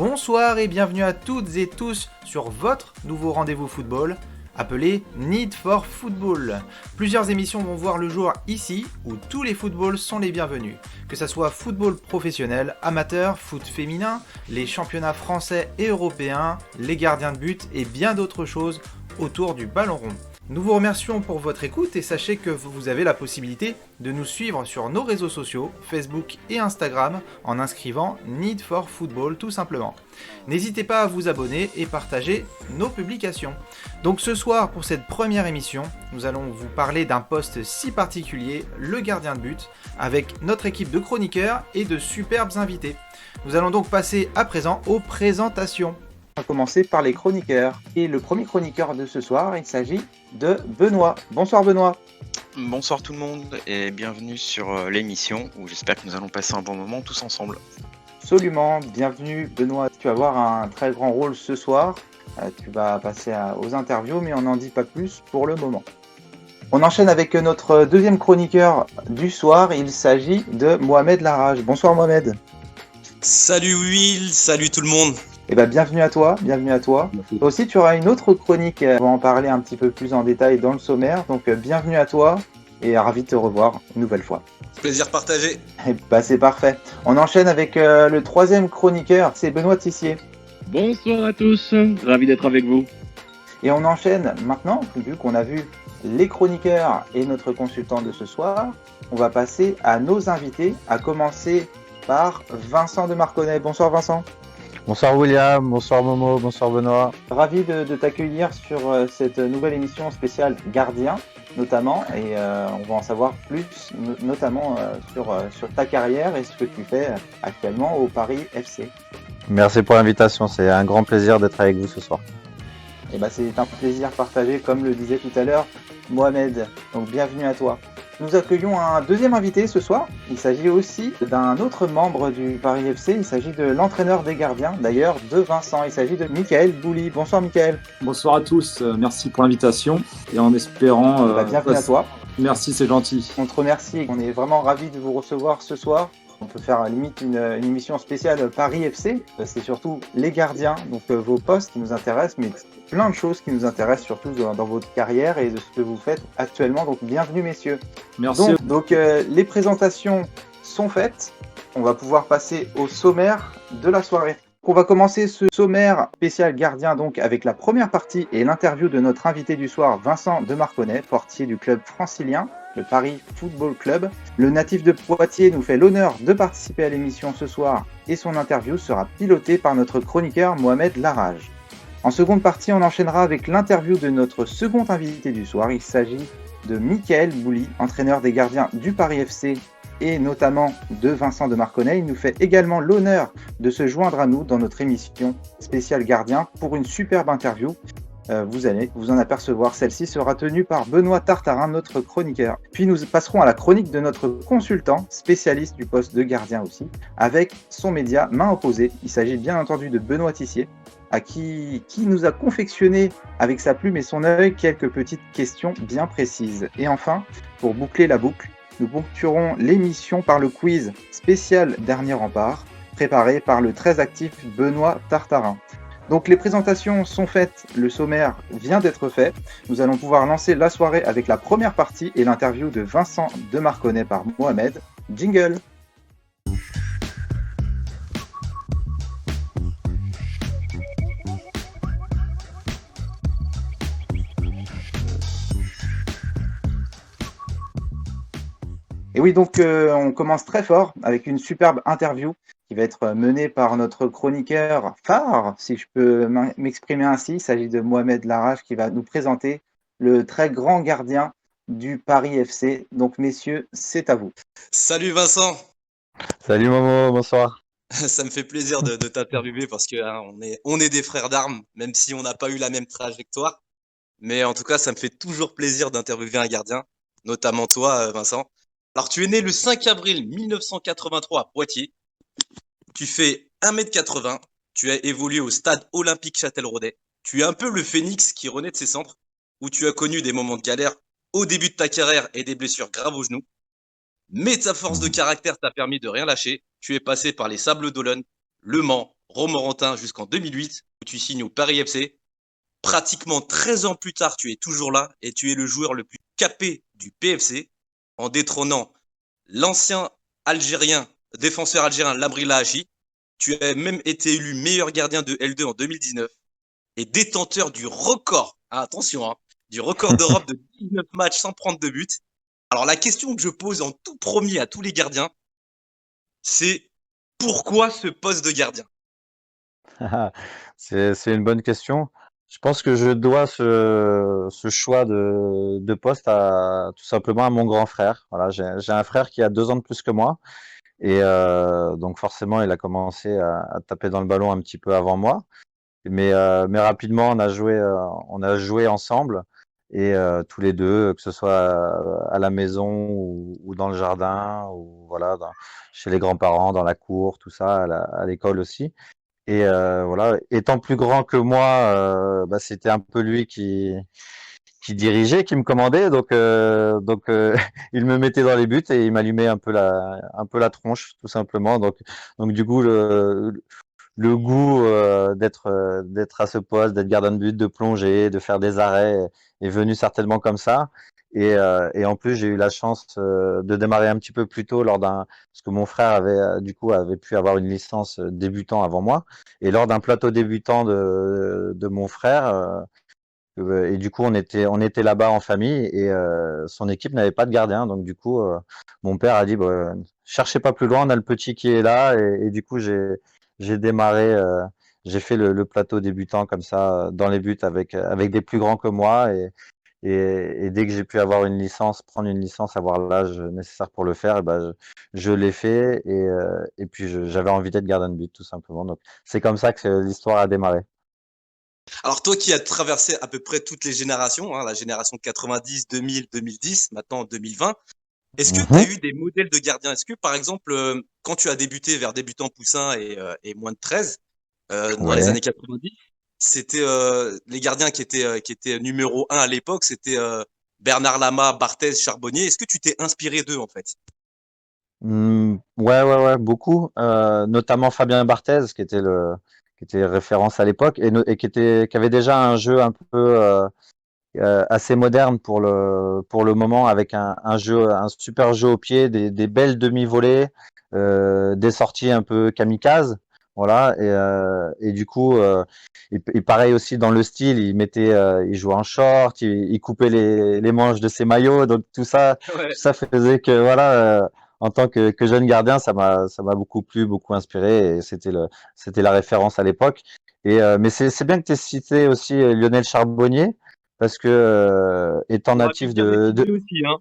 Bonsoir et bienvenue à toutes et tous sur votre nouveau rendez-vous football, appelé Need for Football. Plusieurs émissions vont voir le jour ici, où tous les footballs sont les bienvenus. Que ça soit football professionnel, amateur, foot féminin, les championnats français et européens, les gardiens de but et bien d'autres choses autour du ballon rond. Nous vous remercions pour votre écoute et sachez que vous avez la possibilité de nous suivre sur nos réseaux sociaux, Facebook et Instagram, en inscrivant Need for Football tout simplement. N'hésitez pas à vous abonner et partager nos publications. Donc ce soir, pour cette première émission, nous allons vous parler d'un poste si particulier, le gardien de but, avec notre équipe de chroniqueurs et de superbes invités. Nous allons donc passer à présent aux présentations. On va commencer par les chroniqueurs. Et le premier chroniqueur de ce soir, il s'agit de Benoît. Bonsoir Benoît. Bonsoir tout le monde et bienvenue sur l'émission où j'espère que nous allons passer un bon moment tous ensemble. Absolument, bienvenue Benoît. Tu vas avoir un très grand rôle ce soir. Tu vas passer aux interviews, mais on n'en dit pas plus pour le moment. On enchaîne avec notre deuxième chroniqueur du soir. Il s'agit de Mohamed Larage. Bonsoir Mohamed. Salut Will, salut tout le monde. Eh ben, bienvenue à toi, bienvenue à toi. Merci. Toi aussi, tu auras une autre chronique, on va en parler un petit peu plus en détail dans le sommaire, donc bienvenue à toi et ravi de te revoir une nouvelle fois. Plaisir partagé. Eh ben, c'est parfait. On enchaîne avec le troisième chroniqueur, c'est Benoît Tissier. Bonsoir à tous, ravi d'être avec vous. Et on enchaîne maintenant, vu qu'on a vu les chroniqueurs et notre consultant de ce soir, on va passer à nos invités, à commencer par Vincent de Marconnet. Bonsoir Vincent. Bonsoir William, bonsoir Momo, bonsoir Benoît. Ravi de t'accueillir sur cette nouvelle émission spéciale Gardien, notamment, et on va en savoir plus, notamment sur ta carrière et ce que tu fais actuellement au Paris FC. Merci pour l'invitation, c'est un grand plaisir d'être avec vous ce soir. Et ben, c'est un plaisir partagé, comme le disait tout à l'heure Mohamed, donc bienvenue à toi. Nous accueillons un deuxième invité ce soir. Il s'agit aussi d'un autre membre du Paris FC. Il s'agit de l'entraîneur des gardiens, d'ailleurs de Vincent. Il s'agit de Michael Bouli. Bonsoir Michael. Bonsoir à tous, merci pour l'invitation et en espérant... bienvenue à toi. Merci, c'est gentil. On te remercie. On est vraiment ravis de vous recevoir ce soir. On peut faire limite une émission spéciale Paris FC. C'est surtout les gardiens, donc vos postes qui nous intéressent, mais plein de choses qui nous intéressent surtout dans votre carrière et de ce que vous faites actuellement. Donc bienvenue messieurs. Merci. Donc les présentations sont faites. On va pouvoir passer au sommaire de la soirée. On va commencer ce sommaire spécial gardien donc avec la première partie et l'interview de notre invité du soir, Vincent de Marconnet, portier du club francilien, le Paris Football Club. Le natif de Poitiers nous fait l'honneur de participer à l'émission ce soir et son interview sera pilotée par notre chroniqueur Mohamed Larage. En seconde partie, on enchaînera avec l'interview de notre second invité du soir. Il s'agit de Michael Bouli, entraîneur des gardiens du Paris FC et notamment de Vincent de Marconnet. Il nous fait également l'honneur de se joindre à nous dans notre émission spéciale gardien pour une superbe interview. Vous allez vous en apercevoir, celle-ci sera tenue par Benoît Tartarin, notre chroniqueur. Puis nous passerons à la chronique de notre consultant, spécialiste du poste de gardien aussi, avec son média Main Opposée. Il s'agit bien entendu de Benoît Tissier, à qui nous a confectionné avec sa plume et son œil quelques petites questions bien précises. Et enfin, pour boucler la boucle, nous ponctuerons l'émission par le quiz spécial Dernier Rempart, préparé par le très actif Benoît Tartarin. Donc les présentations sont faites, le sommaire vient d'être fait. Nous allons pouvoir lancer la soirée avec la première partie et l'interview de Vincent de Marconnet par Mohamed. Jingle! Et oui, donc on commence très fort avec une superbe interview qui va être menée par notre chroniqueur phare, si je peux m'exprimer ainsi. Il s'agit de Mohamed Larage qui va nous présenter le très grand gardien du Paris FC. Donc messieurs, c'est à vous. Salut Vincent. Salut Momo, bonsoir. Ça me fait plaisir de t'interviewer parce que on est des frères d'armes, même si on n'a pas eu la même trajectoire. Mais en tout cas, ça me fait toujours plaisir d'interviewer un gardien, notamment toi Vincent. Alors tu es né le 5 avril 1983 à Poitiers. Tu fais 1m80, tu as évolué au stade olympique Châtelleraudais. Tu es un peu le phénix qui renaît de ses cendres, où tu as connu des moments de galère au début de ta carrière et des blessures graves aux genoux. Mais ta force de caractère t'a permis de rien lâcher. Tu es passé par les Sables d'Olonne, Le Mans, Romorantin jusqu'en 2008, où tu signes au Paris FC. Pratiquement 13 ans plus tard, tu es toujours là et tu es le joueur le plus capé du PFC en détrônant l'ancien Algérien, défenseur algérien Lamri Lahachi. Tu as même été élu meilleur gardien de L2 en 2019 et détenteur du record, attention, du record d'Europe de 19 matchs sans prendre de but. Alors la question que je pose en tout premier à tous les gardiens, c'est pourquoi ce poste de gardien? C'est une bonne question. Je pense que je dois ce choix de poste tout simplement à mon grand frère. Voilà, j'ai un frère qui a 2 ans de plus que moi. Et donc forcément, il a commencé à taper dans le ballon un petit peu avant moi. Mais rapidement, on a joué ensemble et tous les deux, que ce soit à la maison ou dans le jardin ou voilà, chez les grands-parents, dans la cour, tout ça, à l'école aussi. Et voilà, étant plus grand que moi, bah, c'était un peu lui qui dirigeait, qui me commandait, donc il me mettait dans les buts et il m'allumait un peu la tronche, tout simplement. Donc du coup, le goût d'être à ce poste, d'être gardien de but, de plonger, de faire des arrêts est venu certainement comme ça. Et en plus, j'ai eu la chance de démarrer un petit peu plus tôt parce que mon frère avait pu avoir une licence débutant avant moi. Et lors d'un plateau débutant de mon frère, et du coup, on était là-bas en famille et son équipe n'avait pas de gardien. Donc du coup, mon père a dit, bah, cherchez pas plus loin, on a le petit qui est là. Et du coup, j'ai démarré, j'ai fait le plateau débutant comme ça dans les buts avec des plus grands que moi. Et dès que j'ai pu avoir une licence, prendre une licence, avoir l'âge nécessaire pour le faire, et ben je l'ai fait. Et puis j'avais envie d'être gardien de but, tout simplement. Donc c'est comme ça que l'histoire a démarré. Alors toi qui as traversé à peu près toutes les générations, la génération 90, 2000, 2010, maintenant 2020, est-ce que tu as Mhm. eu des modèles de gardiens? Est-ce que par exemple, quand tu as débuté vers débutant poussin et moins de 13, dans les Ouais. années 90, c'était les gardiens qui étaient numéro un à l'époque, c'était Bernard Lama, Barthez, Charbonnier. Est-ce que tu t'es inspiré d'eux en fait? Ouais, beaucoup. Notamment Fabien Barthez, qui était référence à l'époque et qui avait déjà un jeu un peu assez moderne pour le moment, avec un super jeu au pied, des belles demi-volées, des sorties un peu kamikazes. Voilà. Et du coup, et pareil aussi dans le style, il jouait en short, il coupait les manches de ses maillots, donc Ouais. tout ça faisait que voilà. En tant que jeune gardien, ça m'a beaucoup plu, beaucoup inspiré, et c'était la référence à l'époque. Mais c'est bien que tu aies cité aussi Lionel Charbonnier, parce que étant J'aurais pu natif dire Letizy aussi, hein.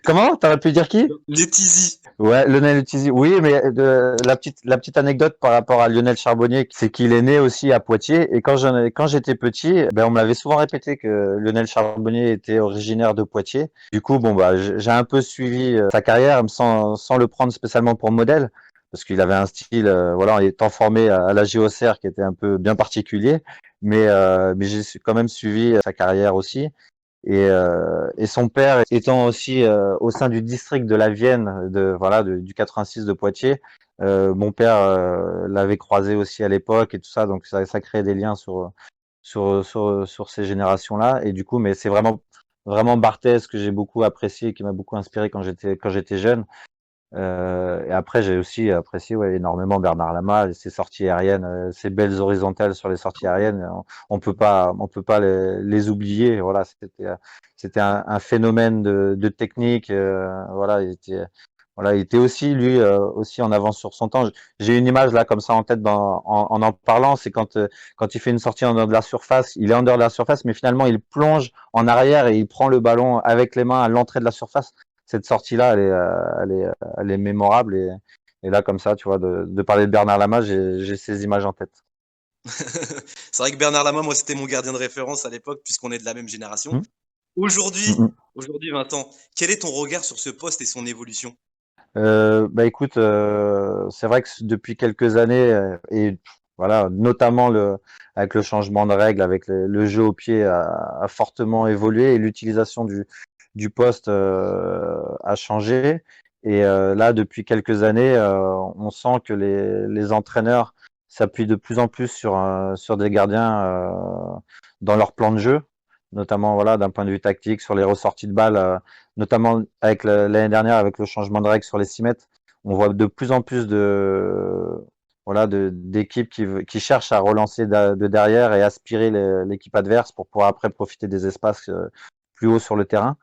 Comment? T'aurais pu dire qui? Letizy. Ouais, Lionel Utizi. Oui, mais la petite anecdote par rapport à Lionel Charbonnier, c'est qu'il est né aussi à Poitiers. Et quand j'étais petit, ben, on me l'avait souvent répété que Lionel Charbonnier était originaire de Poitiers. Du coup, bon, bah, j'ai un peu suivi sa carrière sans le prendre spécialement pour modèle, parce qu'il avait un style, voilà, étant formé à la JOCR qui était un peu bien particulier. Mais j'ai quand même suivi sa carrière aussi. Et son père étant aussi au sein du district de la Vienne, du 86 de Poitiers, mon père l'avait croisé aussi à l'époque et tout ça, donc ça crée des liens sur ces générations-là. Et du coup, mais c'est vraiment Barthez que j'ai beaucoup apprécié et qui m'a beaucoup inspiré quand j'étais jeune. Et après, j'ai aussi apprécié, ouais, énormément Bernard Lama, ses sorties aériennes, ses belles horizontales sur les sorties aériennes. On peut pas les oublier. Voilà, c'était un phénomène de technique. Voilà, il était aussi lui aussi en avance sur son temps. J'ai une image là comme ça en tête en parlant. C'est quand il fait une sortie en dehors de la surface, il est en dehors de la surface, mais finalement il plonge en arrière et il prend le ballon avec les mains à l'entrée de la surface. Cette sortie-là, elle est mémorable. Et là, comme ça, tu vois, de parler de Bernard Lama, j'ai ces images en tête. C'est vrai que Bernard Lama, moi, c'était mon gardien de référence à l'époque, puisqu'on est de la même génération. Hum, hum, Aujourd'hui, hum. aujourd'hui, Vincent, quel est ton regard sur ce poste et son évolution? Bah écoute, c'est vrai que depuis quelques années, et voilà, notamment avec le changement de règles, avec le jeu au pied a fortement évolué et l'utilisation du poste a changé. Et là, depuis quelques années, on sent que les entraîneurs s'appuie de plus en plus sur des gardiens dans leur plan de jeu, notamment voilà d'un point de vue tactique sur les ressorties de balles, notamment avec l'année dernière avec le changement de règle sur les 6 mètres, on voit de plus en plus d'équipes qui cherchent à relancer de derrière et aspirer l'équipe adverse pour pouvoir après profiter des espaces plus hauts sur le terrain.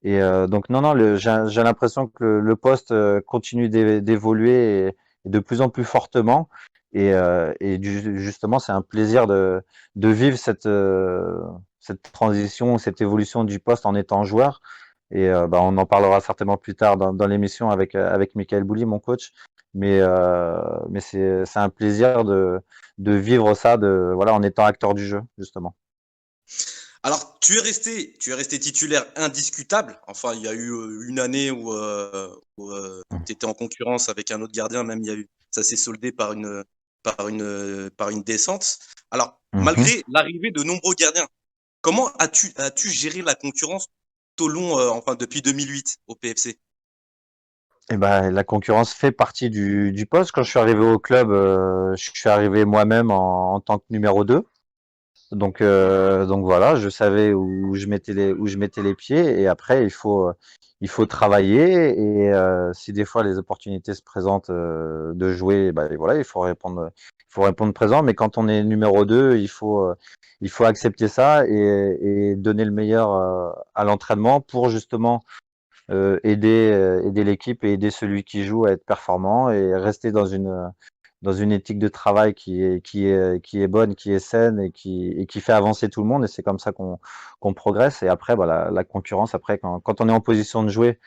Et donc non, j'ai l'impression que le poste continue d'évoluer et de plus en plus fortement. Et justement, c'est un plaisir de vivre cette transition, cette évolution du poste en étant joueur. Et on en parlera certainement plus tard dans l'émission avec Michael Bouli, mon coach. Mais c'est un plaisir de vivre ça en étant acteur du jeu, justement. Alors, tu es resté titulaire indiscutable. Enfin, il y a eu une année où, tu étais en concurrence avec un autre gardien, même ça s'est soldé par une descente. Alors, malgré l'arrivée de nombreux gardiens, comment as-tu géré la concurrence tout au long, depuis 2008 au PFC? Et ben, la concurrence fait partie du poste. Quand je suis arrivé au club, je suis arrivé moi-même en tant que numéro 2. Donc voilà, je savais où je mettais les pieds. Et après, il faut travailler. Et si des fois les opportunités se présentent de jouer, et voilà, il faut répondre présent. Mais quand on est numéro 2, il faut accepter ça et donner le meilleur à l'entraînement pour justement aider l'équipe et aider celui qui joue à être performant et rester dans une éthique de travail qui est bonne, qui est saine et qui fait avancer tout le monde. Et c'est comme ça qu'on progresse. Et après, la concurrence, après, quand on est en position de jouer,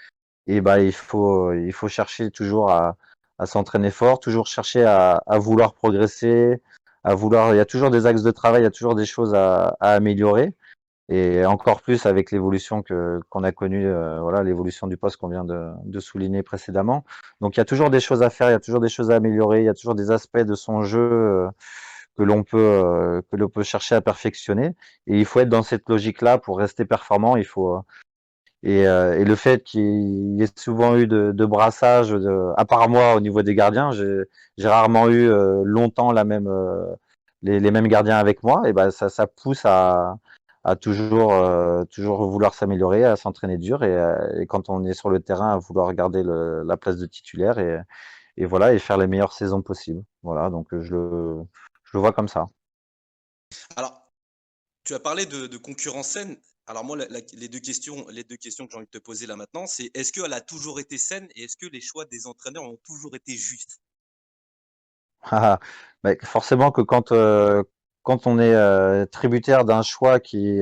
et il faut chercher toujours à s'entraîner fort, toujours chercher à vouloir progresser, il y a toujours des axes de travail, il y a toujours des choses à améliorer. Et encore plus avec l'évolution qu'on a connue, l'évolution du poste qu'on vient de souligner précédemment. Donc il y a toujours des choses à faire, il y a toujours des choses à améliorer, il y a toujours des aspects de son jeu que l'on peut chercher à perfectionner. Et il faut être dans cette logique-là pour rester performant. Et le fait qu'il y ait souvent eu de brassage, à part moi au niveau des gardiens, j'ai rarement eu longtemps les mêmes gardiens avec moi. Et ben ça pousse à toujours vouloir s'améliorer, à s'entraîner dur et quand on est sur le terrain, à vouloir garder la place de titulaire et voilà et faire les meilleures saisons possibles. Voilà, donc je le vois comme ça. Alors, tu as parlé de concurrence saine. Alors moi, les deux questions que j'ai envie de te poser là maintenant, c'est est-ce qu'elle a toujours été saine et est-ce que les choix des entraîneurs ont toujours été justes? Mais forcément que quand on est tributaire d'un choix qui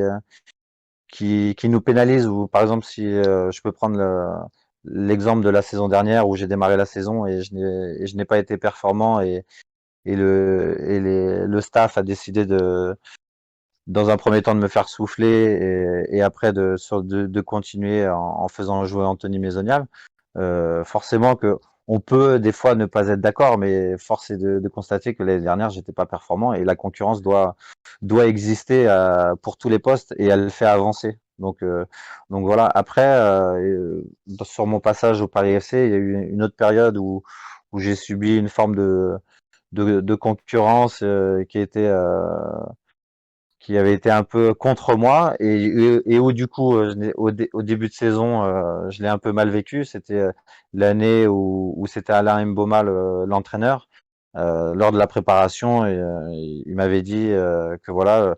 nous pénalise ou par exemple si je peux prendre l'exemple de la saison dernière où j'ai démarré la saison et je n'ai pas été performant le staff a décidé dans un premier temps de me faire souffler et après de continuer en faisant jouer Anthony Maisonneuve. Forcément que on peut des fois ne pas être d'accord, mais force est de constater que l'année dernière j'étais pas performant et la concurrence doit exister pour tous les postes et elle fait avancer. Donc voilà. Après, sur mon passage au Paris FC, il y a eu une autre période où j'ai subi une forme de concurrence qui avait été un peu contre moi et où du coup au début de saison je l'ai un peu mal vécu. C'était l'année où c'était Alain Mboma l'entraîneur lors de la préparation et il m'avait dit que voilà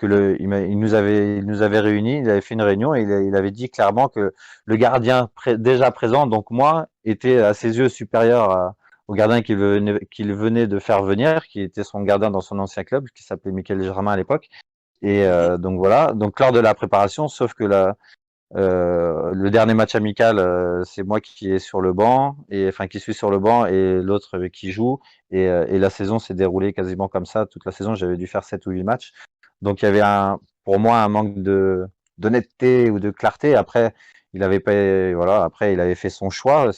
il nous avait réunis, il avait fait une réunion et il avait dit clairement que le gardien déjà présent, donc moi, était à ses yeux supérieur au gardien qu'il venait de faire venir, qui était son gardien dans son ancien club, qui s'appelait Michael Germain à l'époque. Et donc voilà, donc lors de la préparation, sauf que le dernier match amical, c'est moi qui est sur le banc, qui suis sur le banc et l'autre qui joue. Et la saison s'est déroulée quasiment comme ça. Toute la saison, j'avais dû faire 7 ou 8 matchs. Donc il y avait pour moi un manque d'honnêteté ou de clarté. Après, il avait pas, voilà, après il avait fait son choix.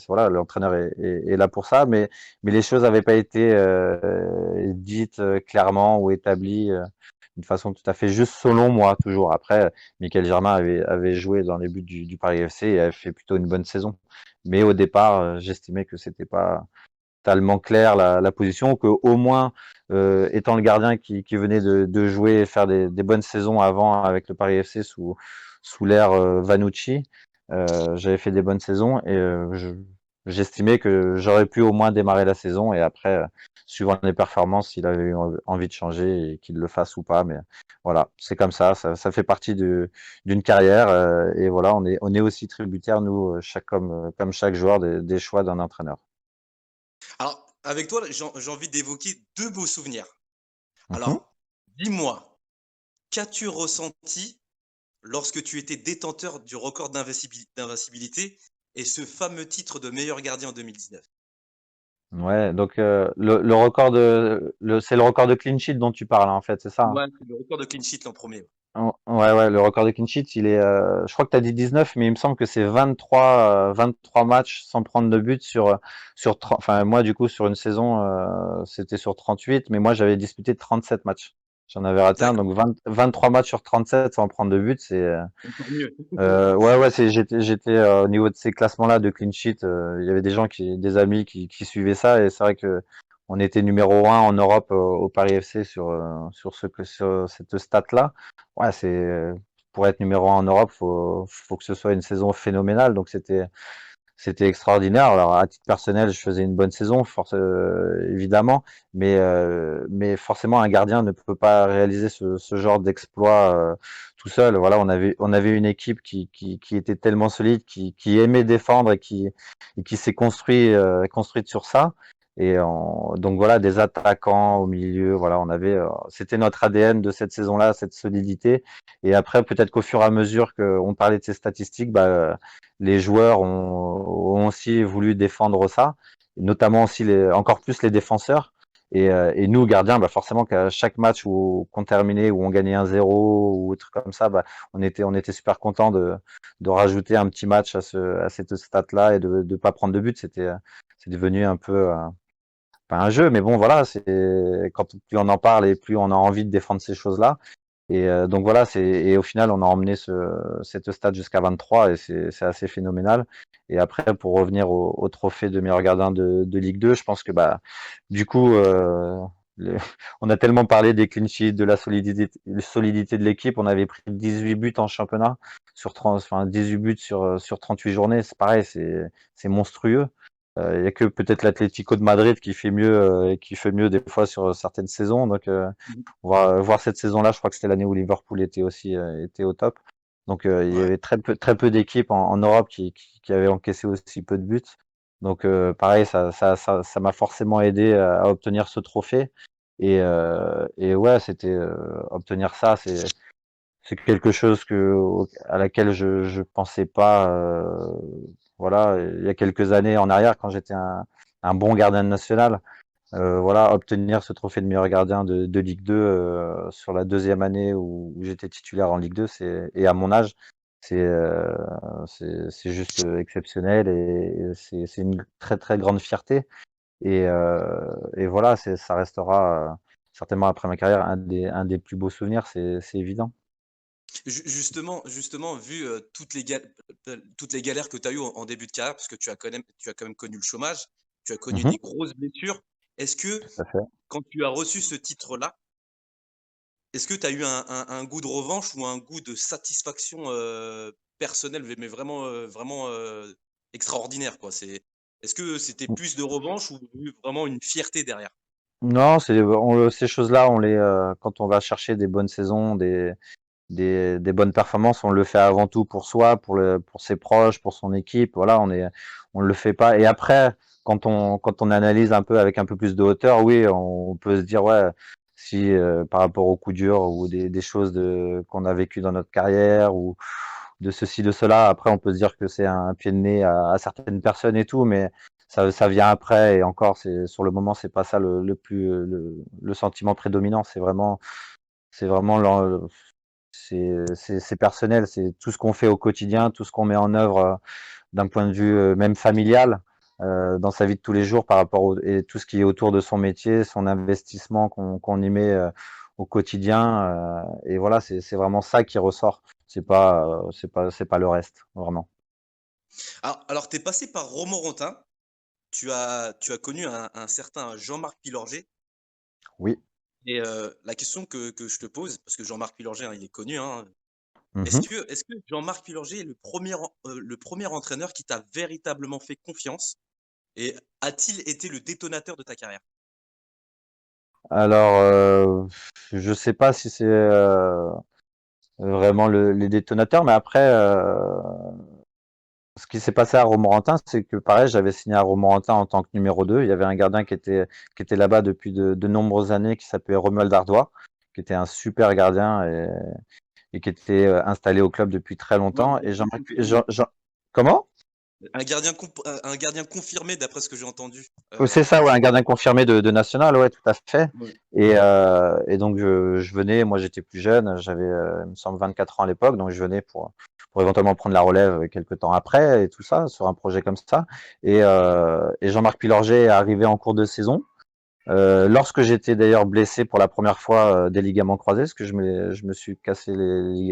Voilà, l'entraîneur est là pour ça, mais les choses n'avaient pas été dites clairement ou établies d'une façon tout à fait juste selon moi toujours. Après, Michael Germain avait joué dans les buts du Paris FC et avait fait plutôt une bonne saison. Mais au départ, j'estimais que c'était pas totalement clair la position, que au moins étant le gardien qui venait de jouer et faire des bonnes saisons avant avec le Paris FC sous l'ère Vanucci, j'avais fait des bonnes saisons et j'estimais que j'aurais pu au moins démarrer la saison et après, suivant les performances, s'il avait eu envie de changer et qu'il le fasse ou pas. Mais voilà, c'est comme ça fait partie d'une carrière et voilà, on est aussi tributaire, nous, comme chaque joueur, des choix d'un entraîneur. Alors, avec toi, j'ai envie d'évoquer deux beaux souvenirs. Mhm. Alors, dis-moi, qu'as-tu ressenti lorsque tu étais détenteur du record d'invincibilité et ce fameux titre de meilleur gardien en 2019? Ouais, donc le record c'est le record de clean sheet dont tu parles en fait, c'est ça, hein? Ouais, c'est le record de clean sheet l'an premier. Ouais, ouais, le record de clean sheet, il est, je crois que tu as dit 19, mais il me semble que c'est 23 matchs sans prendre de but sur 30, enfin, moi, du coup, sur une saison, c'était sur 38, mais moi, j'avais disputé 37 matchs. J'en avais raté un, D'accord, donc 23 matchs sur 37 sans prendre de but, c'est, encore mieux. ouais, ouais, j'étais au niveau de ces classements-là de clean sheet, il y avait des amis qui suivaient ça et c'est vrai que on était numéro un en Europe au Paris FC sur cette stat-là. Ouais, pour être numéro un en Europe, faut que ce soit une saison phénoménale. Donc c'était extraordinaire. Alors à titre personnel, je faisais une bonne saison, évidemment, mais forcément un gardien ne peut pas réaliser ce genre d'exploit tout seul. Voilà, on avait une équipe qui était tellement solide, qui aimait défendre et qui s'est construite sur ça. Donc voilà, des attaquants au milieu. Voilà, c'était notre ADN de cette saison-là, cette solidité. Et après, peut-être qu'au fur et à mesure qu'on parlait de ces statistiques, bah, les joueurs ont aussi voulu défendre ça, notamment aussi encore plus les défenseurs. Et nous, gardiens, bah forcément qu'à chaque match qu'on terminait, où on gagnait 1-0 ou autre comme ça, bah, on était super content de rajouter un petit match à cette stat-là et de pas prendre de but. C'est devenu un peu, pas un jeu, mais bon, voilà, quand plus on en parle et plus on a envie de défendre ces choses-là. Donc voilà, et au final, on a emmené cette stade jusqu'à 23 et c'est assez phénoménal. Et après, pour revenir au trophée de meilleur gardien de Ligue 2, je pense que bah du coup, on a tellement parlé des clean sheets, de la solidité de l'équipe. On avait pris 18 buts en championnat sur 30, enfin 18 buts sur 38 journées. C'est pareil, c'est monstrueux. Il y a que peut-être l'Atlético de Madrid qui fait mieux des fois sur certaines saisons. Donc voir cette saison-là, je crois que c'était l'année où Liverpool était au top. Donc il y Ouais. avait très peu d'équipes en Europe qui avaient encaissé aussi peu de buts. Donc pareil, ça m'a forcément aidé à obtenir ce trophée. Et ouais, obtenir ça, c'est quelque chose à laquelle je pensais pas. Voilà, il y a quelques années en arrière, quand j'étais un bon gardien national. Voilà, obtenir ce trophée de meilleur gardien de Ligue 2 sur la deuxième année où j'étais titulaire en Ligue 2, et à mon âge, c'est c'est juste exceptionnel et c'est une très très grande fierté. Et voilà, ça restera certainement après ma carrière un des plus beaux souvenirs, c'est évident. Justement, vu toutes les galères que tu as eues en début de carrière, parce que tu as quand même connu le chômage, tu as connu Mhm, des grosses blessures. Est-ce que tout à fait. quand tu as reçu ce titre-là, est-ce que tu as eu un goût de revanche ou un goût de satisfaction personnelle, mais vraiment, extraordinaire, quoi? Est-ce que c'était plus de revanche ou vraiment une fierté derrière? Non, ces choses-là, quand on va chercher des bonnes saisons, des bonnes performances, on le fait avant tout pour soi, pour ses proches, pour son équipe. Voilà, on le fait pas. Et après, quand on analyse un peu avec un peu plus de hauteur, oui, on peut se dire, ouais, si par rapport aux coups durs ou des choses qu'on a vécues dans notre carrière ou de ceci, de cela, après, on peut se dire que c'est un pied de nez à certaines personnes et tout, mais ça vient après. Et encore, sur le moment, c'est pas ça le sentiment prédominant. C'est vraiment c'est personnel, c'est tout ce qu'on fait au quotidien, tout ce qu'on met en œuvre d'un point de vue même familial dans sa vie de tous les jours et tout ce qui est autour de son métier, son investissement qu'on y met au quotidien. Et voilà, c'est vraiment ça qui ressort. C'est pas le reste, vraiment. Alors tu es passé par Romorantin. tu as connu un certain Jean-Marc Pilorget. Oui. Et la question que je te pose, parce que Jean-Marc Pilorget, hein, il est connu, hein. Mhm. Est-ce que Jean-Marc Pilorget est le premier entraîneur qui t'a véritablement fait confiance? Et a-t-il été le détonateur de ta carrière? Alors, je sais pas si c'est vraiment les détonateurs, mais après, ce qui s'est passé à Romorantin, c'est que pareil, j'avais signé à Romorantin en tant que numéro 2. Il y avait un gardien qui était là-bas depuis de nombreuses années, qui s'appelait Romuald Dardois, qui était un super gardien et qui était installé au club depuis très Ouais, longtemps. Et gardien confirmé. Comment? Un gardien confirmé d'après ce que j'ai entendu. C'est ça, ouais, un gardien confirmé de National, ouais, tout à fait. Ouais. Et donc je venais, moi j'étais plus jeune, j'avais, il me semble 24 ans à l'époque, donc je venais pour éventuellement prendre la relève quelques temps après et tout ça, sur un projet comme ça. Et Jean-Marc Pilorget est arrivé en cours de saison. Lorsque j'étais d'ailleurs blessé pour la première fois des ligaments croisés, parce que je me suis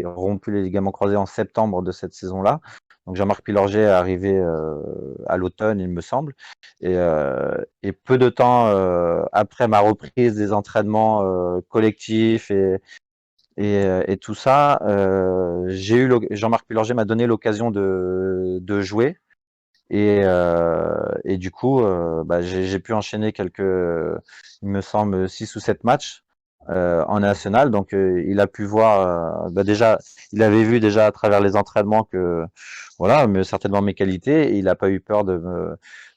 rompu les ligaments croisés en septembre de cette saison-là. Donc Jean-Marc Pilorget est arrivé à l'automne, il me semble, et peu de temps après ma reprise des entraînements collectifs et tout ça, Jean-Marc Pilorget m'a donné l'occasion de jouer. Et du coup, bah, j'ai pu enchaîner il me semble, 6 ou 7 matchs en national. Donc, il a pu voir, bah, déjà, il avait vu déjà à travers les entraînements que, voilà, mais certainement mes qualités. Et il n'a pas eu peur de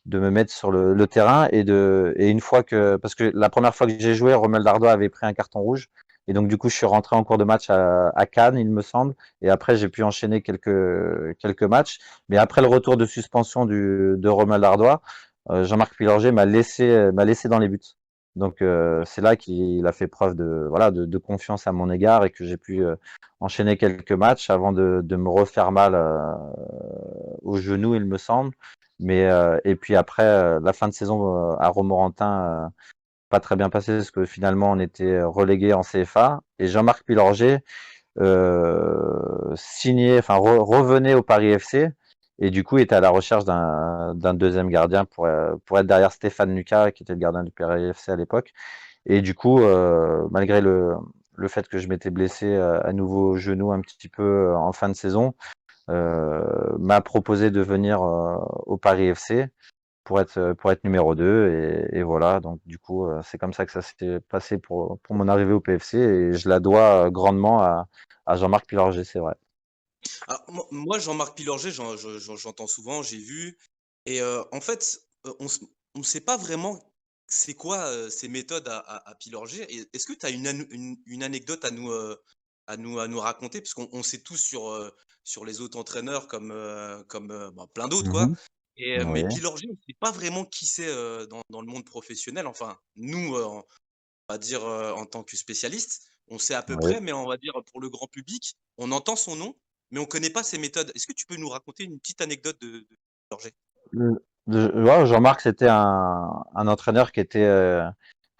me mettre sur le terrain. Et une fois parce que la première fois que j'ai joué, Romuald Dardois avait pris un carton rouge. Et donc, du coup, je suis rentré en cours de match à Cannes, il me semble. Et après, j'ai pu enchaîner quelques matchs. Mais après le retour de suspension de Romuald Dardois, Jean-Marc Pilorget m'a laissé dans les buts. Donc c'est là qu'il a fait preuve voilà de confiance à mon égard et que j'ai pu enchaîner quelques matchs avant de me refaire mal au genou, il me semble. Mais et puis après la fin de saison à Romorantin, pas très bien passé parce que finalement on était relégué en CFA et Jean-Marc Pilorget enfin revenait au Paris FC et du coup était à la recherche d'un deuxième gardien pour être derrière Stéphane Lucas qui était le gardien du Paris FC à l'époque. Et du coup, malgré le fait que je m'étais blessé à nouveau au genou un petit peu en fin de saison, m'a proposé de venir au Paris FC pour être numéro 2 et voilà, donc du coup c'est comme ça que ça s'est passé pour mon arrivée au PFC et je la dois grandement à Jean-Marc Pilorget, c'est vrai. Alors, moi, Jean-Marc Pilorget, j'entends souvent, j'ai vu. Et en fait, on ne sait pas vraiment c'est quoi ses méthodes à Pilorget. Est-ce que tu as une anecdote à nous raconter? Parce qu'on sait tous sur les autres entraîneurs comme bah, plein d'autres, quoi. Mhm. Mais Oui, Pilorget, on ne sait pas vraiment qui c'est dans le monde professionnel. Enfin, nous, on va dire en tant que spécialiste, on sait à peu oui. près, mais on va dire pour le grand public, on entend son nom, mais on ne connaît pas ses méthodes. Est-ce que tu peux nous raconter une petite anecdote de Pilorget? Ouais, Jean-Marc, c'était un entraîneur que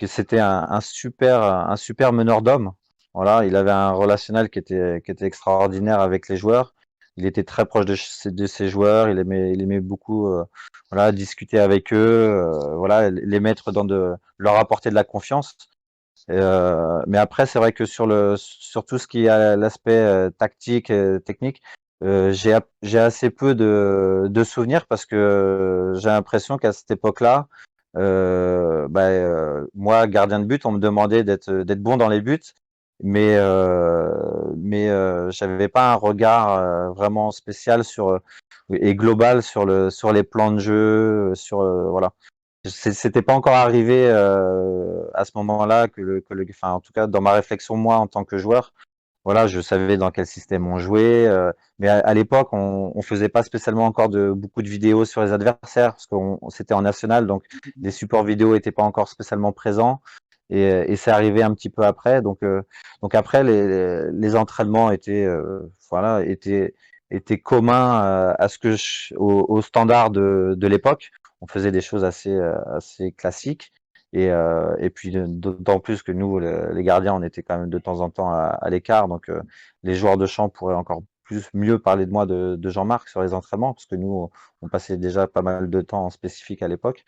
c'était un super meneur d'hommes. Voilà, il avait un relationnel qui était extraordinaire avec les joueurs. Il était très proche de ses joueurs. Il aimait beaucoup, voilà, discuter avec eux, voilà, les mettre leur apporter de la confiance. Mais après, c'est vrai que sur tout ce qui est l'aspect tactique, technique, j'ai assez peu de souvenirs parce que j'ai l'impression qu'à cette époque-là, bah, moi, gardien de but, on me demandait d'être bon dans les buts, mais j'avais pas un regard vraiment spécial et global sur les plans de jeu, voilà. C'était pas encore arrivé à ce moment-là enfin, en tout cas dans ma réflexion moi en tant que joueur, voilà, je savais dans quel système on jouait, mais à l'époque on faisait pas spécialement encore beaucoup de vidéos sur les adversaires parce qu'on c'était en national, donc les supports vidéo étaient pas encore spécialement présents et c'est arrivé un petit peu après, donc après les entraînements voilà étaient communs à ce que au standard de l'époque. On faisait des choses assez classiques. Et puis d'autant plus que nous, les gardiens, on était quand même de temps en temps à l'écart, donc les joueurs de champ pourraient encore mieux parler de moi de Jean-Marc sur les entraînements, parce que nous, on passait déjà pas mal de temps en spécifique à l'époque.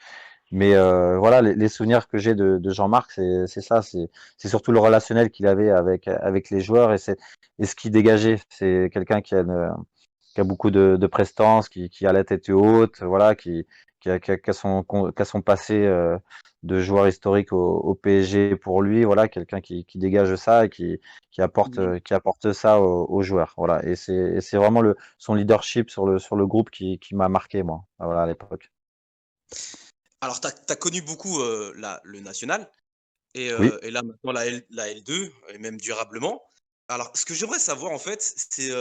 Mais voilà, les souvenirs que j'ai de Jean-Marc, c'est ça, c'est surtout le relationnel qu'il avait avec les joueurs et ce qu'il dégageait. C'est quelqu'un qui a beaucoup de prestance, qui a la tête haute, voilà, qui a son passé de joueur historique au PSG pour lui, voilà, quelqu'un qui dégage ça et qui apporte ça aux joueurs, voilà. Et c'est vraiment son leadership sur le groupe qui m'a marqué, moi, voilà, à l'époque. Alors, tu as connu beaucoup le national Oui. et là maintenant la L2 et même durablement. Alors, ce que j'aimerais savoir en fait, c'est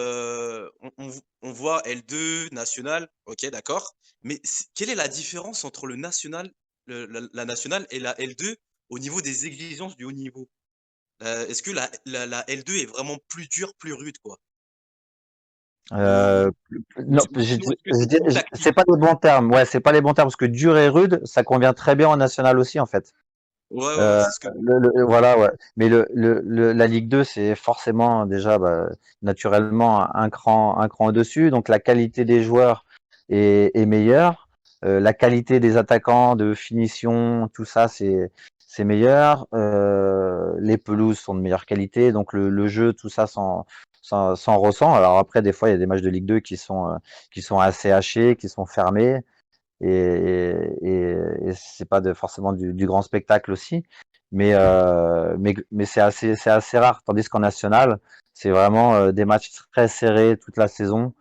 on voit L2, national, ok, d'accord. Mais quelle est la différence entre le national, la nationale et la L2 au niveau des exigences du haut niveau? Est-ce que la L2 est vraiment plus dure, plus rude, quoi? Ou, Euh, non, ou sinon, est-ce que je c'est dis- plus c'est tactique? pas les bons termes. Ouais, c'est pas les bons termes parce que dur et rude, ça convient très bien en national aussi en fait. Ouais, ouais, ouais, Euh, c'est ce que. voilà, ouais. Mais la Ligue 2, c'est forcément déjà naturellement un cran au-dessus. Donc la qualité des joueurs est meilleure. La qualité des attaquants, de finition, tout ça, c'est meilleur. Les pelouses sont de meilleure qualité. Donc le jeu, tout ça s'en ressent. Alors après, des fois, il y a des matchs de Ligue 2 qui sont assez hachés, qui sont fermés et c'est pas forcément du grand spectacle aussi, mais c'est assez rare. Tandis qu'en national, c'est vraiment des matchs très serrés toute la saison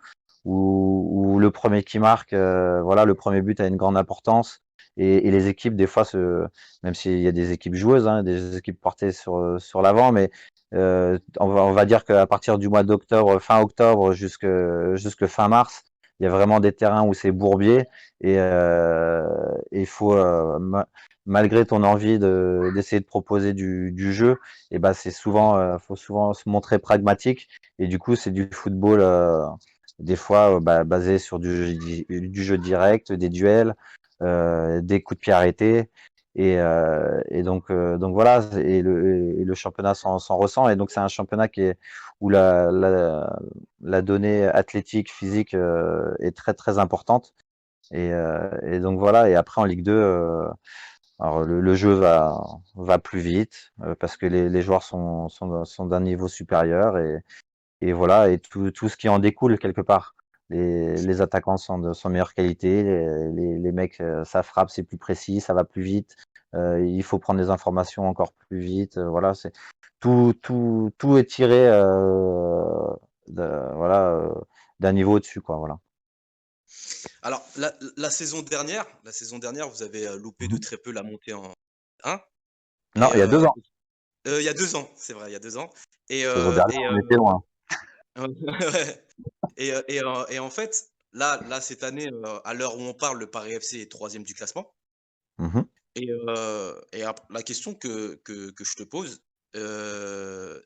où le premier qui marque, voilà, le premier but a une grande importance. Et les équipes, des fois, même s'il y a des équipes joueuses, hein, des équipes portées sur l'avant, mais on va dire qu'à partir du mois d'octobre, fin octobre jusque fin mars, il y a vraiment des terrains où c'est bourbier et il faut, malgré ton envie d'essayer de proposer du jeu, et ben faut souvent se montrer pragmatique. Et du coup, c'est du football des fois basé sur du jeu direct, des duels, des coups de pied arrêtés. Donc voilà, et le championnat s'en ressent. Et donc c'est un championnat où la donnée athlétique, physique est très très importante. Et donc voilà, et après en Ligue 2, alors le jeu va plus vite parce que les joueurs sont d'un niveau supérieur et voilà, et tout ce qui en découle quelque part. Les attaquants sont de meilleure qualité, les mecs, ça frappe, c'est plus précis, ça va plus vite. Il faut prendre des informations encore plus vite. Voilà, c'est tout est tiré voilà, d'un niveau au-dessus, quoi. Voilà. Alors, la saison dernière, vous avez loupé de Mhm. très peu la montée en 1. Non, Et il y a 2 ans. il y a 2 ans, c'est vrai, il y a 2 ans. Et, Saison euh, dernière, et, on euh, était loin. ouais. Et en fait, là, cette année, à l'heure où on parle, le Paris FC est troisième du classement. Mhm. La question que je te pose, euh,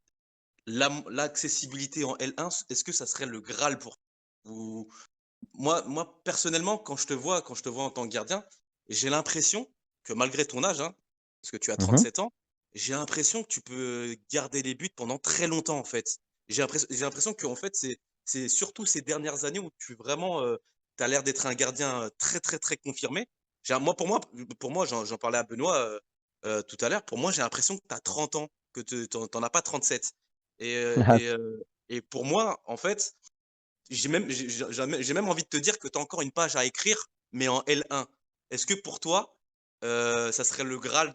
l'accessibilité en L1, est-ce que ça serait le Graal pour vous? Moi, personnellement, quand je te vois en tant que gardien, j'ai l'impression que malgré ton âge, hein, parce que tu as Mhm. 37 ans, j'ai l'impression que tu peux garder les buts pendant très longtemps, en fait. J'ai l'impression que en fait, c'est surtout ces dernières années où tu vraiment, tu as l'air d'être un gardien très, très, très confirmé. Pour moi, j'en parlais à Benoît tout à l'heure, pour moi, j'ai l'impression que tu as 30 ans, que tu n'en as pas 37. Et pour moi, en fait, j'ai même envie de te dire que tu as encore une page à écrire, mais en L1. Est-ce que pour toi, ça serait le Graal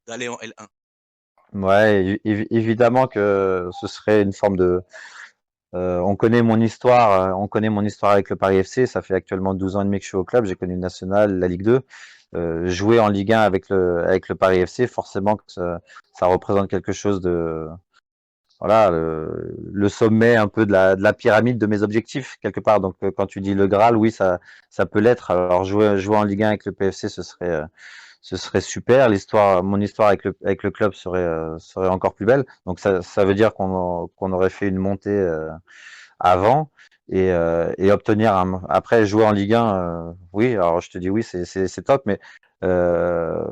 d'aller en L1? Ouais, évidemment que ce serait une forme de. On connaît mon histoire avec le Paris FC. Ça fait actuellement 12 ans et demi que je suis au club. J'ai connu le National, la Ligue 2. Jouer en Ligue 1 avec le Paris FC, forcément que ça représente quelque chose de, voilà, le sommet un peu de la pyramide de mes objectifs quelque part. Donc quand tu dis le Graal, oui, ça peut l'être. Alors jouer en Ligue 1 avec le PFC, ce serait super. Mon histoire avec le club serait encore plus belle. Donc ça veut dire qu'on aurait fait une montée avant. et obtenir après jouer en Ligue 1, oui, alors je te dis oui, c'est top, mais euh,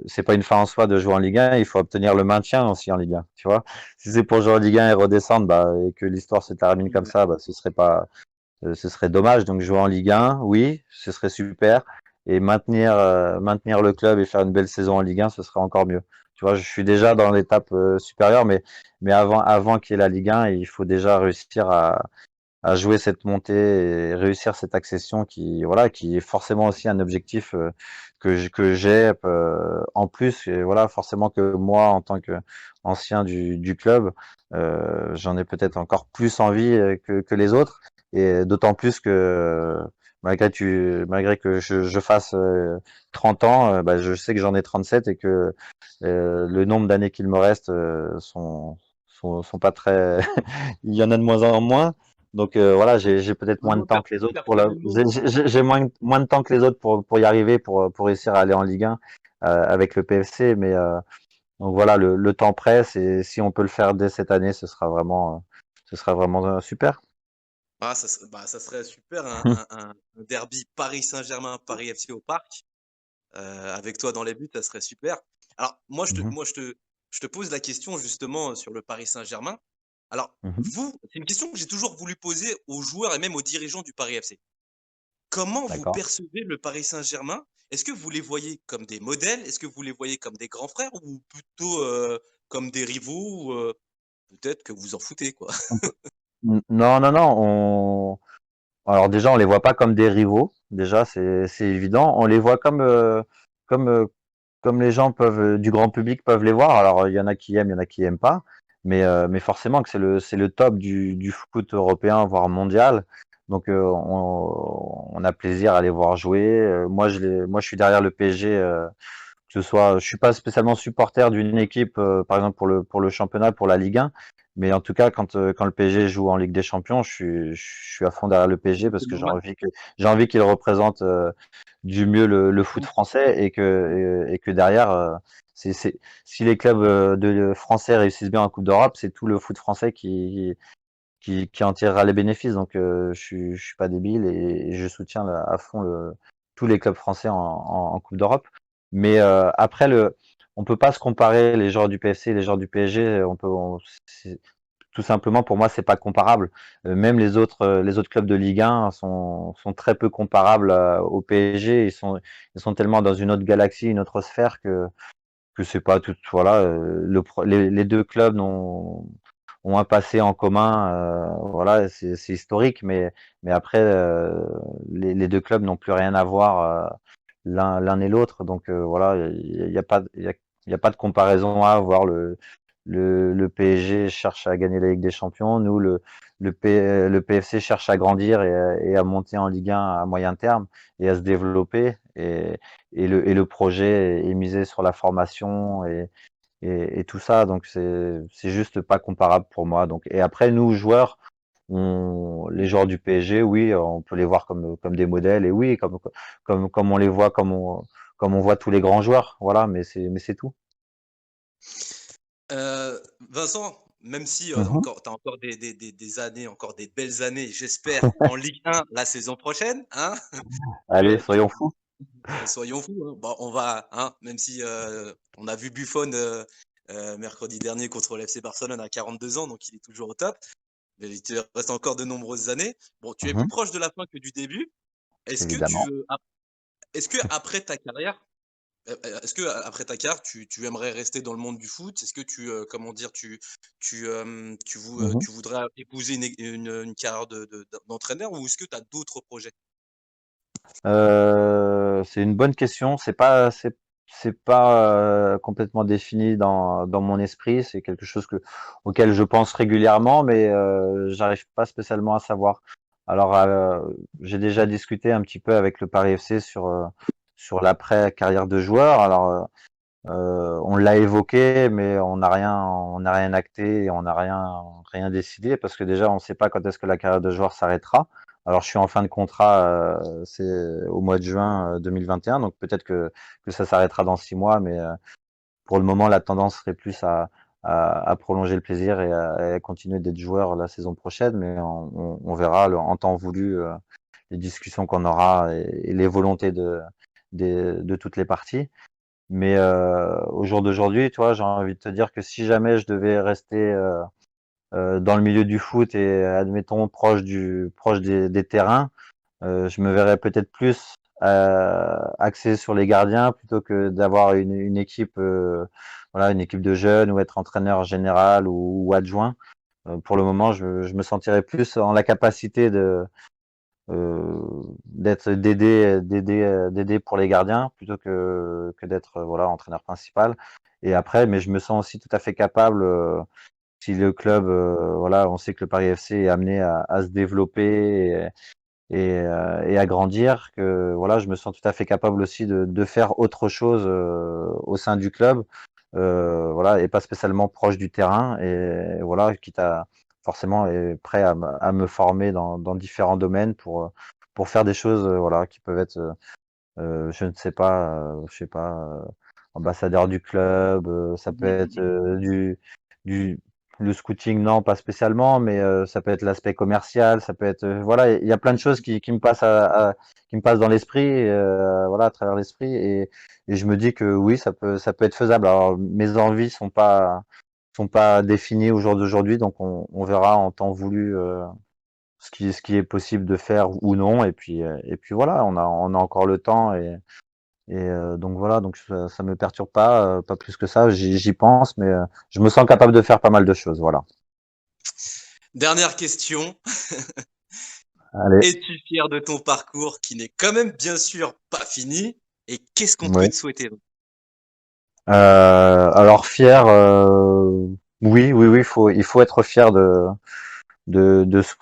c'est pas une fin en soi de jouer en Ligue 1, il faut obtenir le maintien aussi en Ligue 1, tu vois. Si c'est pour jouer en Ligue 1 et redescendre, bah, et que l'histoire se termine comme ça, bah, ce serait dommage. Donc jouer en Ligue 1, oui, ce serait super. Et maintenir le club et faire une belle saison en Ligue 1, ce serait encore mieux. Tu vois, je suis déjà dans l'étape supérieure, mais avant qu'il y ait la Ligue 1, il faut déjà réussir à jouer cette montée et réussir cette accession qui est forcément aussi un objectif que j'ai en plus. Et voilà, forcément que moi, en tant que ancien du club, j'en ai peut-être encore plus envie que les autres. Et d'autant plus que malgré que je fasse 30 ans, bah, je sais que j'en ai 37 et que le nombre d'années qu'il me reste sont pas très. Il y en a de moins en moins. Donc voilà, j'ai peut-être moins de Non, temps que les autres pour personnellement, j'ai moins de temps que les autres pour y arriver, pour réussir à aller en Ligue 1 avec le PFC. Mais donc voilà, le temps presse et si on peut le faire dès cette année, ce sera vraiment super. ça serait super un derby Paris Saint-Germain, Paris FC au Parc. Avec toi dans les buts, ça serait super. Alors, Mhm, je te pose la question justement sur le Paris Saint-Germain. Alors, mhm. vous, c'est une question que j'ai toujours voulu poser aux joueurs et même aux dirigeants du Paris FC. Comment vous D'accord. percevez le Paris Saint-Germain? Est-ce que vous les voyez comme des modèles? Est-ce que vous les voyez comme des grands frères ou plutôt comme des rivaux ou, peut-être que vous en foutez, quoi? Non, non, non. Alors déjà, on les voit pas comme des rivaux. Déjà, c'est évident. On les voit comme euh, comme les gens du grand public peuvent les voir. Alors il y en a qui aiment, il y en a qui aiment pas. Mais forcément que c'est le top du foot européen, voire mondial. Donc on a plaisir à les voir jouer. Moi je suis derrière le PSG. Que ce soit, je suis pas spécialement supporter d'une équipe, par exemple pour le championnat, pour la Ligue 1, mais en tout cas quand le PSG joue en Ligue des Champions, je suis à fond derrière le PSG parce C'est que normal. j'ai envie qu'il représente du mieux le foot français et que derrière, si les clubs de français réussissent bien en Coupe d'Europe, c'est tout le foot français qui en tirera les bénéfices. Donc je suis pas débile et je soutiens à fond tous les clubs français en Coupe d'Europe. Mais après on peut pas se comparer les joueurs du PFC et les joueurs du PSG. Tout simplement pour moi c'est pas comparable. Même les autres clubs de Ligue 1 sont très peu comparables au PSG. Ils sont tellement dans une autre galaxie, une autre sphère que c'est pas tout. Voilà, les deux clubs ont un passé en commun. Voilà, c'est historique, mais après, les deux clubs n'ont plus rien à voir l'un et l'autre. Donc voilà, il y a pas, il y a pas de comparaison à avoir. Le PSG cherche à gagner la Ligue des Champions. Nous, le PFC cherche à grandir et à monter en Ligue 1 à moyen terme et à se développer. Et le projet est misé sur la formation et tout ça. Donc c'est juste pas comparable pour moi. Donc et après nous joueurs, les joueurs du PSG, oui, on peut les voir comme des modèles et oui, comme on les voit comme on voit tous les grands joueurs. Voilà, mais c'est tout. Vincent, même si Mhm. encore, tu as encore des années, encore des belles années, j'espère, en Ligue 1 la saison prochaine, hein, Allez, que soyons fous. soyons fous, hein. Bon, on va, hein, même si on a vu Buffon mercredi dernier contre le FC Barcelone à 42 ans, donc il est toujours au top. Mais il te reste encore de nombreuses années. Bon, tu es plus Mhm. proche de la fin que du début. Est-ce que Évidemment. est-ce que après ta carrière, tu aimerais rester dans le monde du foot? Est-ce que comment dire, Mhm. tu voudrais épouser une carrière d'entraîneur ou est-ce que tu as d'autres projets? C'est une bonne question. C'est pas complètement défini dans mon esprit. C'est quelque chose auquel je pense régulièrement, mais j'arrive pas spécialement à savoir. Alors, j'ai déjà discuté un petit peu avec le Paris FC sur l'après carrière de joueur. Alors, on l'a évoqué, mais on n'a rien acté et on n'a rien décidé parce que déjà on ne sait pas quand est-ce que la carrière de joueur s'arrêtera. Alors je suis en fin de contrat, c'est au mois de juin 2021, donc peut-être que ça s'arrêtera dans 6 mois, mais pour le moment la tendance serait plus à prolonger le plaisir et à continuer d'être joueur la saison prochaine. Mais on verra en temps voulu les discussions qu'on aura et les volontés de toutes les parties. Mais au jour d'aujourd'hui, tu vois, j'ai envie de te dire que si jamais je devais rester dans le milieu du foot et admettons proche des terrains, je me verrais peut-être plus axé sur les gardiens plutôt que d'avoir une équipe, voilà, une équipe de jeunes ou être entraîneur général ou adjoint. Pour le moment, je me sentirais plus en la capacité d'aider pour les gardiens plutôt que d'être voilà entraîneur principal. Et après, mais je me sens aussi tout à fait capable si le club, voilà, on sait que le Paris FC est amené à se développer et à grandir, que voilà, je me sens tout à fait capable aussi de faire autre chose au sein du club, voilà, et pas spécialement proche du terrain, et voilà, quitte à forcément est prêt à me former dans différents domaines pour faire des choses, voilà, qui peuvent être, je ne sais pas, je sais pas, ambassadeur du club, ça peut être du le scouting, non, pas spécialement, mais ça peut être l'aspect commercial, ça peut être, voilà, il y a plein de choses qui me passent qui me passent dans l'esprit, voilà, à travers l'esprit, et je me dis que oui, ça peut être faisable. Alors mes envies sont pas définies au jour d'aujourd'hui, donc on verra en temps voulu ce qui est possible de faire ou non, et puis voilà, on a encore le temps, et donc voilà, donc ça me perturbe pas plus que ça. J'y pense, mais je me sens capable de faire pas mal de choses. Voilà. Dernière question. Allez. Es-tu fier de ton parcours qui n'est quand même bien sûr pas fini? Et qu'est-ce qu'on peut Ouais. te souhaiter? Alors fier, oui, oui, oui, il faut être fier de ce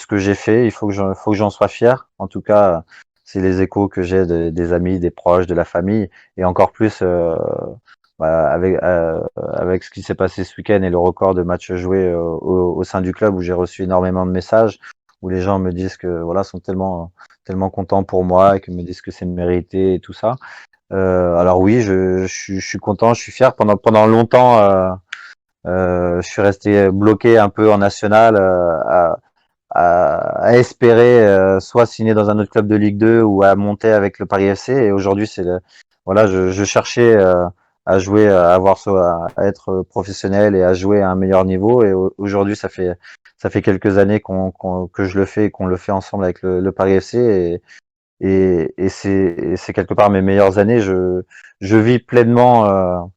que j'ai fait. Il faut que j'en sois fier. En tout cas, c'est les échos que j'ai des amis, des proches, de la famille, et encore plus avec ce qui s'est passé ce week-end et le record de matchs joués au sein du club, où j'ai reçu énormément de messages, où les gens me disent que voilà, sont tellement contents pour moi et que me disent que c'est mérité et tout ça. Alors oui, je suis content, je suis fier. Pendant longtemps, je suis resté bloqué un peu en national, à espérer soit signer dans un autre club de Ligue 2 ou à monter avec le Paris FC. Et aujourd'hui, voilà, je cherchais à jouer, à être professionnel et à jouer à un meilleur niveau. Et aujourd'hui, ça fait quelques années que je le fais et qu'on le fait ensemble avec le Paris FC. Et c'est quelque part mes meilleures années. Je vis pleinement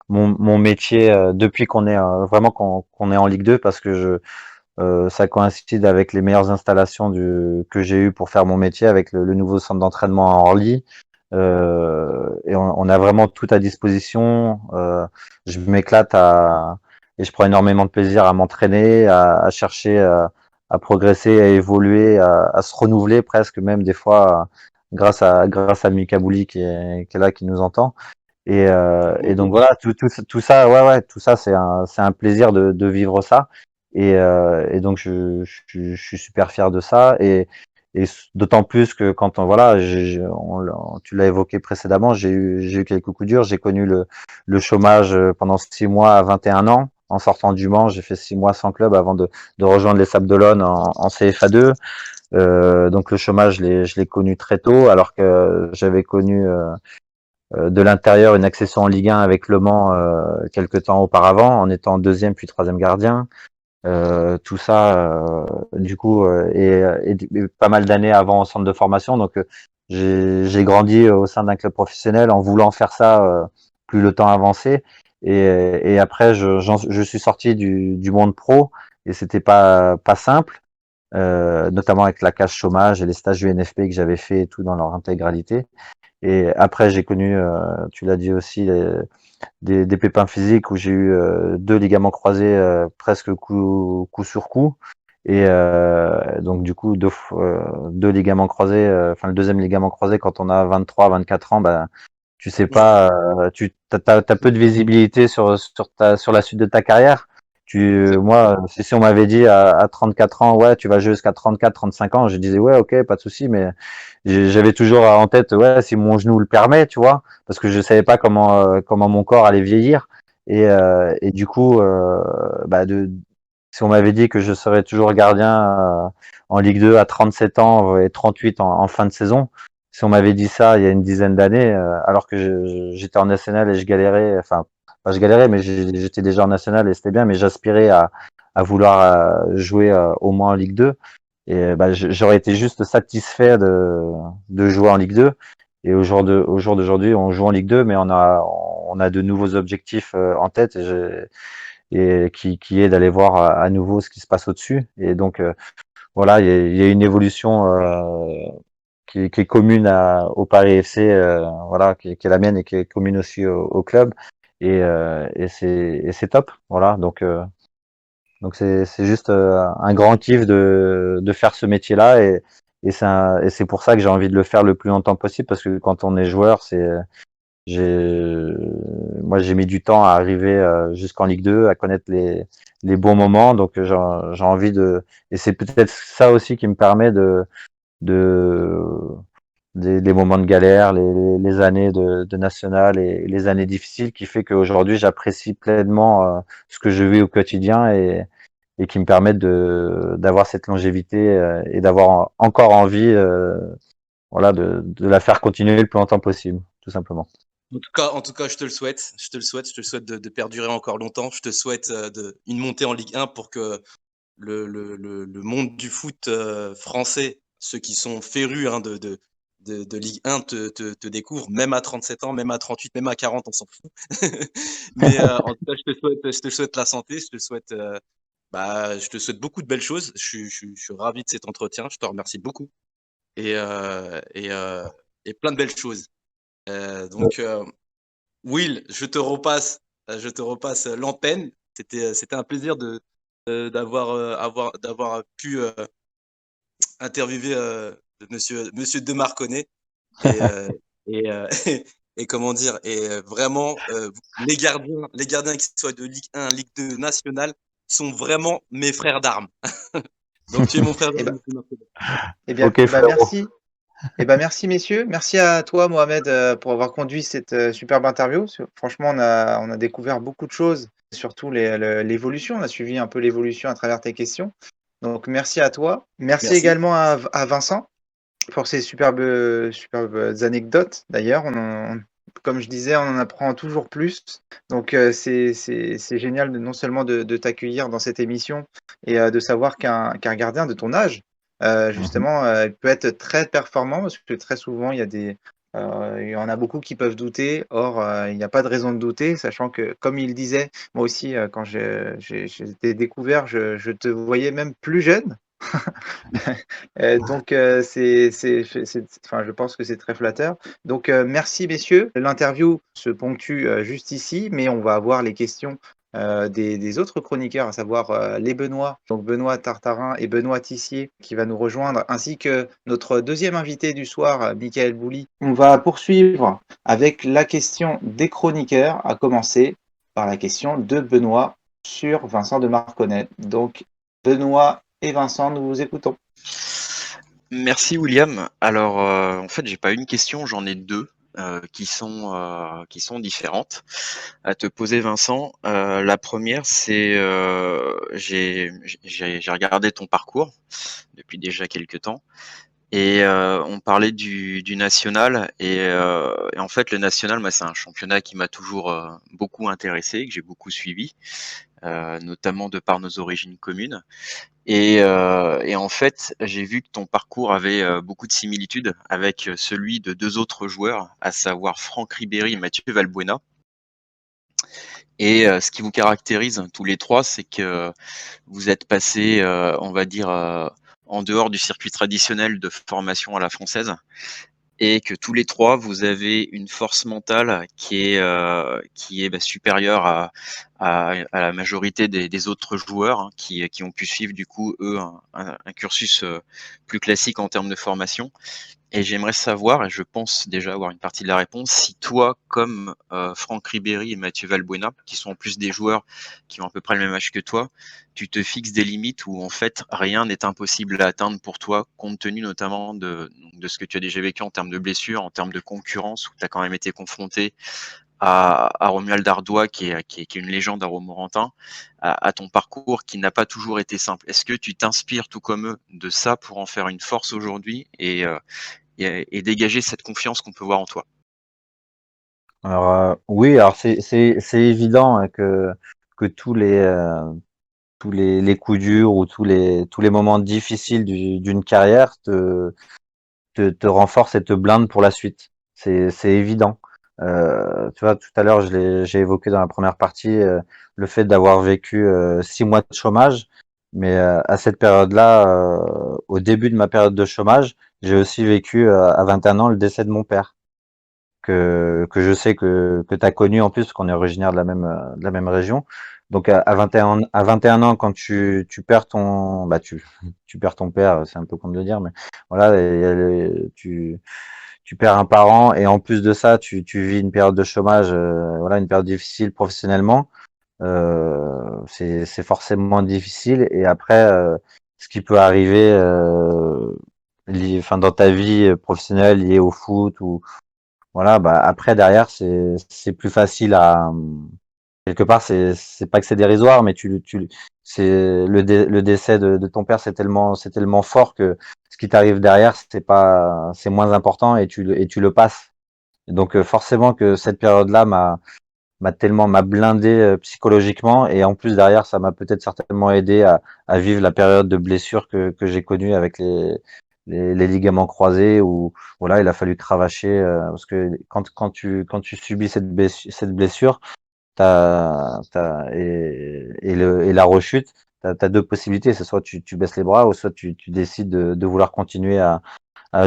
mon métier depuis qu'on est vraiment qu'on est en Ligue 2, parce que ça coïncide avec les meilleures installations que j'ai eues pour faire mon métier, avec le nouveau centre d'entraînement à Orly. Et on a vraiment tout à disposition. Je m'éclate et je prends énormément de plaisir à m'entraîner, à chercher à progresser, à évoluer, à se renouveler presque, même des fois grâce à Mika Bouli qui est là, qui nous entend. Et donc voilà, tout ça, ouais, tout ça, c'est un plaisir de vivre ça. Et donc je suis super fier de ça. Et d'autant plus que quand voilà, tu l'as évoqué précédemment, j'ai eu quelques coups durs. J'ai connu le chômage pendant 6 mois à 21 ans. En sortant du Mans, j'ai fait 6 mois sans club avant de rejoindre les Sables d'Olonne en CFA2. Donc le chômage, je l'ai connu très tôt, alors que j'avais connu de l'intérieur une accession en Ligue 1 avec Le Mans quelques temps auparavant, en étant deuxième puis troisième gardien. Tout ça, du coup, et pas mal d'années avant au centre de formation. Donc, j'ai grandi au sein d'un club professionnel en voulant faire ça plus le temps avançait. Et après, je suis sorti du monde pro, et c'était pas simple, notamment avec la case chômage et les stages UNFP que j'avais fait et tout dans leur intégralité. Et après, j'ai connu, tu l'as dit aussi, des pépins physiques, où j'ai eu 2 ligaments croisés presque coup sur coup. Et donc du coup, deux ligaments croisés, enfin le deuxième ligament croisé quand on a 23, 24 ans, bah, tu sais pas, t'as peu de visibilité sur la suite de ta carrière. Moi, si on m'avait dit à 34 ans, ouais, tu vas jouer jusqu'à 34, 35 ans, je disais ouais, ok, pas de souci, mais j'avais toujours en tête, ouais, si mon genou le permet, tu vois, parce que je savais pas comment mon corps allait vieillir. Et du coup, si on m'avait dit que je serais toujours gardien en Ligue 2 à 37 ans et 38 en fin de saison, si on m'avait dit ça il y a une dizaine d'années, alors que j'étais en national et je galérais, enfin, pas je galérais, mais j'étais déjà en national et c'était bien, mais j'aspirais à vouloir jouer au moins en Ligue 2. Et j'aurais été juste satisfait de jouer en Ligue 2. Et au jour d'aujourd'hui, on joue en Ligue 2, mais on a de nouveaux objectifs en tête et qui est d'aller voir à nouveau ce qui se passe au-dessus. Et donc, voilà, il y a une évolution qui est commune au Paris FC, voilà, qui est la mienne et qui est commune aussi au club. Et c'est top. Voilà, donc c'est juste un grand kiff de faire ce métier-là et c'est pour ça que j'ai envie de le faire le plus longtemps possible parce que quand on est joueur, j'ai moi j'ai mis du temps à arriver jusqu'en Ligue 2, à connaître les bons moments, donc j'ai envie et c'est peut-être ça aussi qui me permet de des moments de galère, les années de national et les années difficiles qui fait qu'aujourd'hui j'apprécie pleinement ce que je vis au quotidien et qui me permettent d'avoir cette longévité et d'avoir encore envie voilà, de la faire continuer le plus longtemps possible, tout simplement. En tout cas, je te le souhaite. Je te le souhaite. Je te souhaite de perdurer encore longtemps. Je te souhaite une montée en Ligue 1 pour que le monde du foot français, ceux qui sont férus de Ligue 1 te découvrent, même à 37 ans, même à 38, même à 40, on s'en fout. Mais en tout cas, je te souhaite la santé, je te souhaite beaucoup de belles choses. Je suis ravi de cet entretien. Je te remercie beaucoup et, euh, et, euh, et plein de belles choses. Donc, Will, je te repasse l'antenne. C'était un plaisir d'avoir pu interviewer Monsieur de Marconnet et, et, euh, et comment dire, vraiment, les gardiens qui soient de Ligue 1, Ligue 2 nationale sont vraiment mes frères d'armes. Donc, tu es mon frère Eh ben, d'armes, Monsieur Marconnet. Ok, frérot. merci. Merci messieurs, merci à toi Mohamed pour avoir conduit cette superbe interview. Franchement, on a découvert beaucoup de choses, surtout l'évolution. On a suivi un peu l'évolution à travers tes questions. Donc merci à toi. Merci Merci. également à Vincent pour ces superbes anecdotes. D'ailleurs, comme je disais, on en apprend toujours plus. Donc c'est génial non seulement de t'accueillir dans cette émission et de savoir qu'un gardien de ton âge, justement, peut être très performant parce que très souvent, il y en a beaucoup qui peuvent douter. Or, il n'y a pas de raison de douter, sachant que, comme il disait, moi aussi, quand j'étais découvert, je te voyais même plus jeune. Donc, enfin, je pense que c'est très flatteur. Donc, merci messieurs. L'interview se ponctue juste ici, mais on va avoir les questions des autres chroniqueurs, à savoir les Benoît, donc Benoît Tartarin et Benoît Tissier, qui va nous rejoindre, ainsi que notre deuxième invité du soir, Michael Bouli. On va poursuivre avec la question des chroniqueurs, à commencer par la question de Benoît sur Vincent de Marconnet. Donc, Benoît et Vincent, nous vous écoutons. Merci William. Alors en fait j'ai pas une question, j'en ai deux qui sont différentes à te poser Vincent. La première c'est j'ai regardé ton parcours depuis déjà quelques temps et on parlait du national et en fait le national moi c'est un championnat qui m'a toujours beaucoup intéressé, que j'ai beaucoup suivi, notamment de par nos origines communes. Et en fait, j'ai vu que ton parcours avait beaucoup de similitudes avec celui de deux autres joueurs, à savoir Franck Ribéry et Mathieu Valbuena. Et ce qui vous caractérise tous les trois, c'est que vous êtes passés, on va dire, en dehors du circuit traditionnel de formation à la française, et que tous les trois, vous avez une force mentale qui est supérieure à la majorité des autres joueurs hein, qui ont pu suivre du coup eux un cursus plus classique en termes de formation. Et j'aimerais savoir, et je pense déjà avoir une partie de la réponse, si toi, comme Franck Ribéry et Mathieu Valbuena, qui sont en plus des joueurs qui ont à peu près le même âge que toi, tu te fixes des limites où en fait rien n'est impossible à atteindre pour toi, compte tenu notamment de ce que tu as déjà vécu en termes de blessures, en termes de concurrence, où tu as quand même été confronté à Romuald Ardois, qui est une légende à Romorantin, à ton parcours qui n'a pas toujours été simple. Est-ce que tu t'inspires tout comme eux de ça pour en faire une force aujourd'hui et dégager cette confiance qu'on peut voir en toi? Alors oui, alors c'est évident hein, que tous les coups durs ou tous les moments difficiles d'une carrière te renforcent et te blindent pour la suite. C'est évident. Tu vois, tout à l'heure, j'ai évoqué dans la première partie le fait d'avoir vécu 6 mois de chômage, mais à cette période-là, au début de ma période de chômage, j'ai aussi vécu à 21 ans le décès de mon père, que je sais que tu as connu en plus, parce qu'on est originaire de la même région. Donc à 21 ans, quand tu perds tu perds ton père, c'est un peu con de le dire, mais voilà, tu perds un parent et en plus de ça, tu vis une période de chômage, voilà, une période difficile professionnellement. C'est forcément difficile. Et après, ce qui peut arriver, enfin dans ta vie professionnelle liée au foot ou voilà, bah après derrière c'est plus facile à quelque part c'est pas que c'est dérisoire, mais c'est le décès de ton père c'est tellement fort que ce qui t'arrive derrière c'est moins important et tu le passes. Et donc forcément que cette période-là m'a blindé psychologiquement et en plus derrière ça m'a peut-être certainement aidé à vivre la période de blessure que j'ai connue avec les ligaments croisés où voilà il a fallu cravacher parce que quand tu subis cette blessure et la rechute t'as deux possibilités, c'est soit tu baisses les bras ou soit tu décides de vouloir continuer à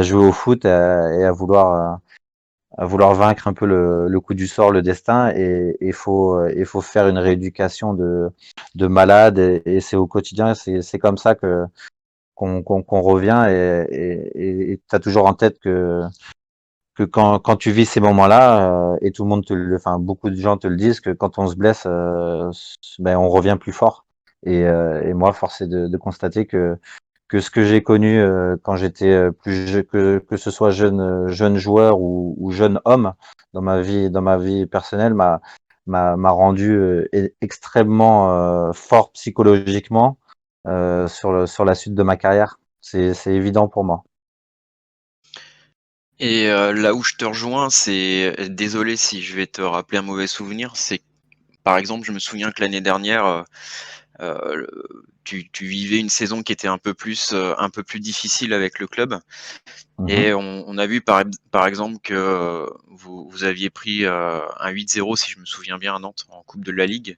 jouer au foot et à vouloir vaincre un peu le coup du sort, le destin, et il faut faire une rééducation de malade, et c'est au quotidien, c'est comme ça qu'on revient, et t'as toujours en tête que quand tu vis ces moments-là, et tout le monde enfin beaucoup de gens te le disent, que quand on se blesse, ben on revient plus fort. Et moi, force est de constater que ce que j'ai connu quand j'étais que ce soit jeune joueur ou jeune homme dans ma vie personnelle m'a rendu extrêmement fort psychologiquement sur la suite de ma carrière. C'est évident pour moi. Et là où je te rejoins, c'est désolé si je vais te rappeler un mauvais souvenir, c'est par exemple, je me souviens que l'année dernière, tu vivais une saison qui était un peu plus difficile avec le club Mhm. et on a vu par exemple que vous aviez pris un 8-0, si je me souviens bien, à Nantes en Coupe de la Ligue,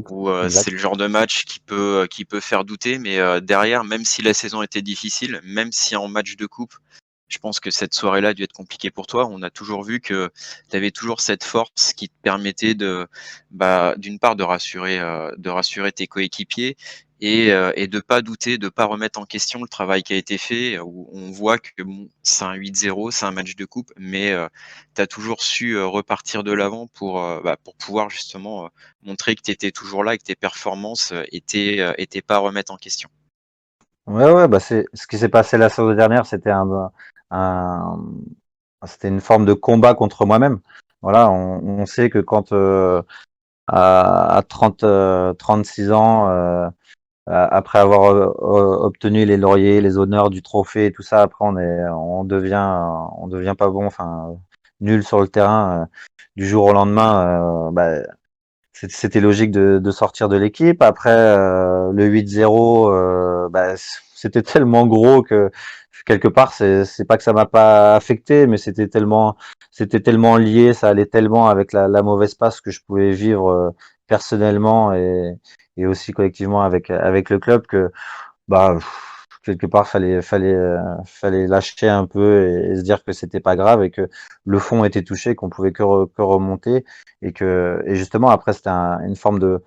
où Exact. c'est le genre de match qui peut faire douter, mais derrière, même si la saison était difficile, même si en match de coupe, je pense que cette soirée-là a dû être compliquée pour toi. On a toujours vu que tu avais toujours cette force qui te permettait d'une part de rassurer tes coéquipiers et de pas douter, de pas remettre en question le travail qui a été fait. Où on voit que bon, c'est un 8-0, c'est un match de coupe, mais tu as toujours su repartir de l'avant pour pouvoir justement montrer que tu étais toujours là et que tes performances étaient pas à remettre en question. Ouais, bah c'est ce qui s'est passé la saison dernière, un c'était une forme de combat contre moi-même. Voilà, on sait que quand à 36 ans, après avoir obtenu les lauriers, les honneurs du trophée et tout ça, après on devient pas bon, enfin nul sur le terrain du jour au lendemain. C'était logique de sortir de l'équipe. Après le 8-0, c'était tellement gros que quelque part c'est pas que ça m'a pas affecté, mais c'était tellement lié, ça allait tellement avec la mauvaise passe que je pouvais vivre personnellement et aussi collectivement avec le club que bah quelque part fallait lâcher un peu et se dire que c'était pas grave et que le fond était touché, qu'on pouvait que remonter et justement après c'était une forme de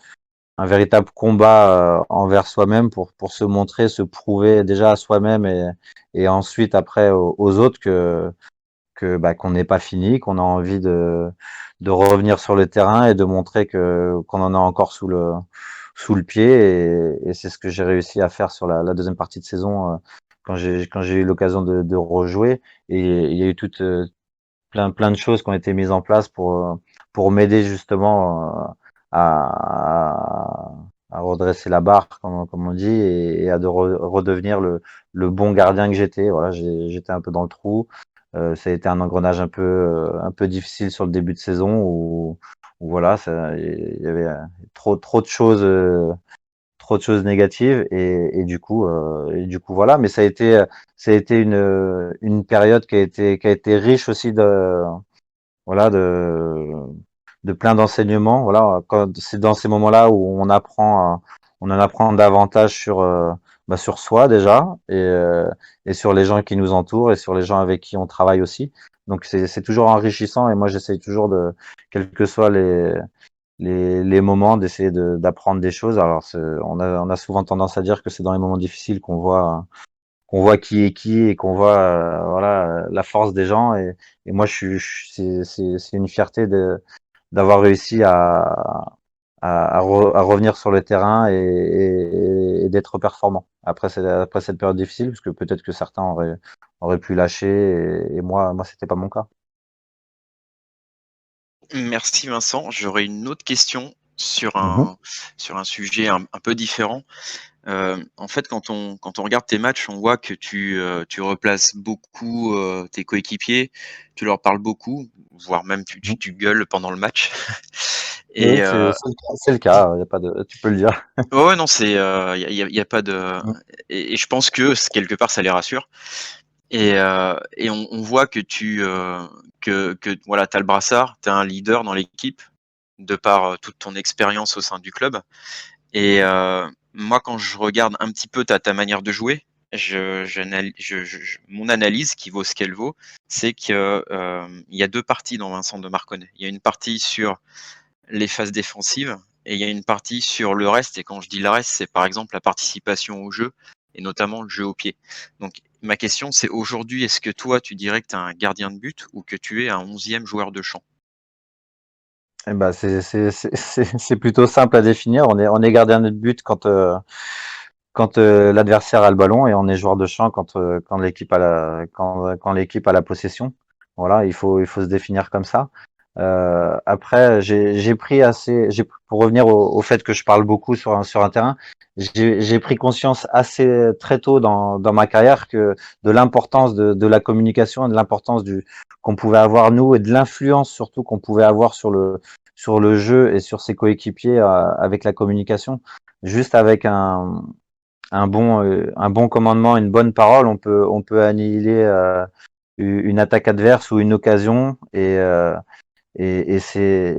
un véritable combat envers soi-même pour se montrer, se prouver déjà à soi-même et ensuite après aux autres que qu'on n'est pas fini, qu'on a envie de revenir sur le terrain et de montrer que qu'on en a encore sous le pied et c'est ce que j'ai réussi à faire sur la deuxième partie de saison quand j'ai eu l'occasion de rejouer et il y a eu plein de choses qui ont été mises en place pour m'aider justement à redresser la barre, comme on dit, et à redevenir le bon gardien que j'étais. Voilà, j'étais un peu dans le trou. Ça a été un engrenage un peu difficile sur le début de saison où voilà, il y avait trop de choses négatives et du coup voilà. Mais ça a été une période qui a été riche aussi voilà de plein d'enseignements. Voilà, c'est dans ces moments-là où on en apprend davantage sur soi déjà et sur les gens qui nous entourent et sur les gens avec qui on travaille aussi. Donc c'est toujours enrichissant et moi j'essaye toujours quels que soient les moments d'essayer d'apprendre des choses. Alors on a souvent tendance à dire que c'est dans les moments difficiles qu'on voit qui est qui et qu'on voit voilà la force des gens et moi c'est une fierté d'avoir réussi à revenir sur le terrain et d'être performant après cette période difficile parce que peut-être que certains auraient pu lâcher et moi c'était pas mon cas. Merci Vincent. J'aurais une autre question Mhm. sur un sujet un peu différent. En fait, quand on regarde tes matchs, on voit que tu replaces beaucoup tes coéquipiers, tu leur parles beaucoup, voire même tu gueules pendant le match. Oui, Et c'est le cas, y a pas de, tu peux le dire. ouais, non, c'est y a pas de Mm. et je pense que quelque part ça les rassure. Et on voit que que voilà, tu as le brassard, tu es un leader dans l'équipe de par toute ton expérience au sein du club. Et moi, quand je regarde un petit peu ta manière de jouer, mon analyse, qui vaut ce qu'elle vaut, c'est que il y a deux parties dans Vincent de Marconnet. Il y a une partie sur les phases défensives et il y a une partie sur le reste. Et quand je dis le reste, c'est par exemple la participation au jeu et notamment le jeu au pied. Donc ma question, c'est aujourd'hui, est-ce que toi, tu dirais que tu es un gardien de but ou que tu es un 11e joueur de champ? Eh ben, c'est plutôt simple à définir. On est gardien de but quand l'adversaire a le ballon et on est joueur de champ quand quand l'équipe a la possession. Voilà, il faut se définir comme ça. Après, j'ai pris assez, pour revenir au fait que je parle beaucoup sur un terrain, j'ai pris conscience assez très tôt dans ma carrière que de l'importance de la communication et de l'importance qu'on pouvait avoir nous et de l'influence surtout qu'on pouvait avoir sur le jeu et sur ses coéquipiers avec la communication. Juste avec un bon commandement, une bonne parole, on peut annihiler une attaque adverse ou une occasion et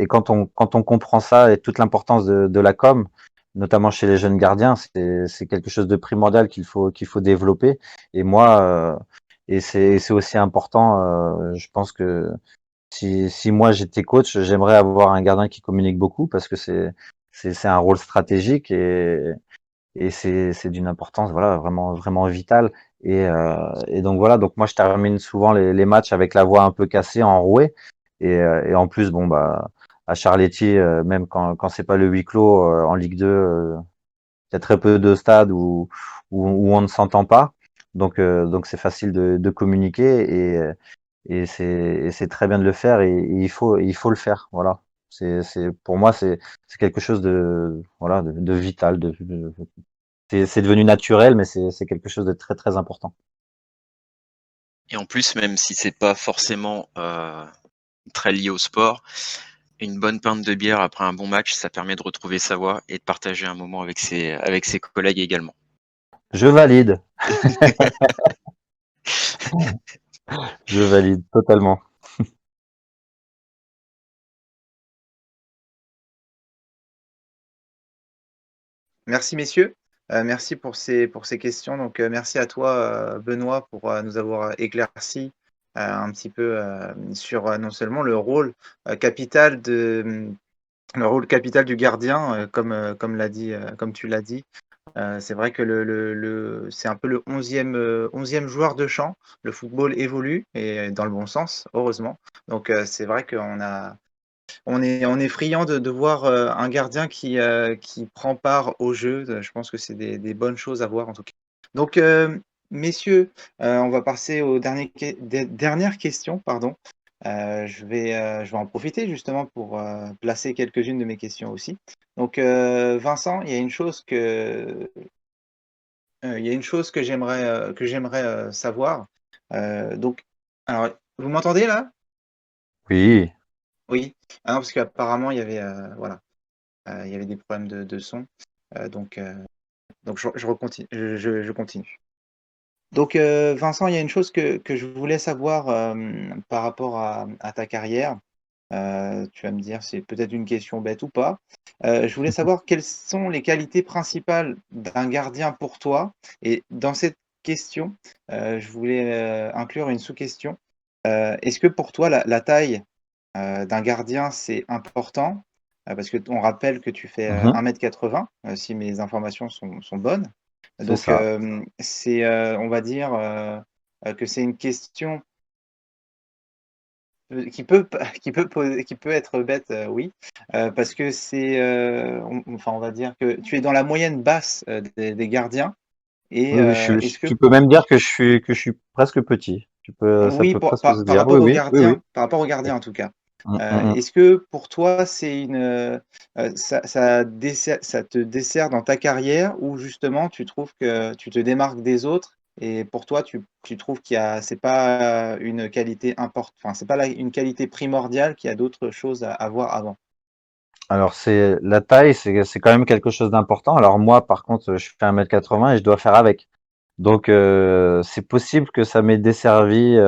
quand on comprend ça et toute l'importance de la com, notamment chez les jeunes gardiens, c'est quelque chose de primordial qu'il faut développer. Et moi, c'est aussi important. Je pense que si moi j'étais coach, j'aimerais avoir un gardien qui communique beaucoup parce que c'est un rôle stratégique et c'est d'une importance voilà vraiment vitale. Et donc voilà, donc moi je termine souvent les matchs avec la voix un peu cassée, enrouée. Et en plus, bon, bah, à Charletti, même quand c'est pas le huis clos en Ligue 2, il y a très peu de stades où on ne s'entend pas. Donc c'est facile de communiquer et c'est très bien de le faire et il faut le faire. Voilà. Pour moi, c'est quelque chose voilà, de vital. C'est devenu naturel, mais c'est quelque chose de très, très important. Et en plus, même si c'est pas forcément très lié au sport, une bonne pinte de bière après un bon match, ça permet de retrouver sa voix et de partager un moment avec ses collègues également. Je valide. Je valide totalement. Merci messieurs. Merci pour ces questions. Donc, merci à toi, Benoît, pour nous avoir éclairci un petit peu sur non seulement capital le rôle capital du gardien, comme tu l'as dit. C'est vrai que c'est un peu le 11e joueur de champ. Le football évolue et dans le bon sens, heureusement. Donc, c'est vrai on est friand de voir un gardien qui prend part au jeu. Je pense que c'est des bonnes choses à voir en tout cas. Donc, messieurs, on va passer aux dernières questions. Pardon. je vais en profiter justement pour placer quelques-unes de mes questions aussi. Donc, Vincent, il y a une chose que j'aimerais savoir. Donc, alors, vous m'entendez là? Oui, Oui. Ah non, parce qu'apparemment, voilà, il y avait des problèmes de son. Donc, je continue. Donc, Vincent, il y a une chose que je voulais savoir par rapport à ta carrière. Tu vas me dire, c'est peut-être une question bête ou pas. Je voulais savoir quelles sont les qualités principales d'un gardien pour toi. Et dans cette question, je voulais inclure une sous-question. Est-ce que pour toi, la taille d'un gardien, c'est important? Parce qu'on rappelle que tu fais mhm, 1,80 m, si mes informations sont bonnes. c'est Donc, ça. on va dire que c'est une question qui peut, qui peut être bête, oui, parce que enfin, on va dire que tu es dans la moyenne basse des gardiens. Et Oui, oui, est-ce que, tu peux même dire que je suis presque petit. Ça oui, peut presque se par dire. Oui, rapport aux oui, oui, oui. gardiens, en tout cas, Mm, mm, mm. est-ce que pour toi, ça te dessert dans ta carrière ou justement tu trouves que tu te démarques des autres et pour toi, tu trouves c'est pas une qualité importante, enfin, c'est pas une qualité primordiale, qu'il y a d'autres choses à avoir avant? Alors, c'est la taille, c'est quand même quelque chose d'important. Alors moi, par contre, je fais 1,80 m et je dois faire avec. Donc, c'est possible que ça m'ait desservi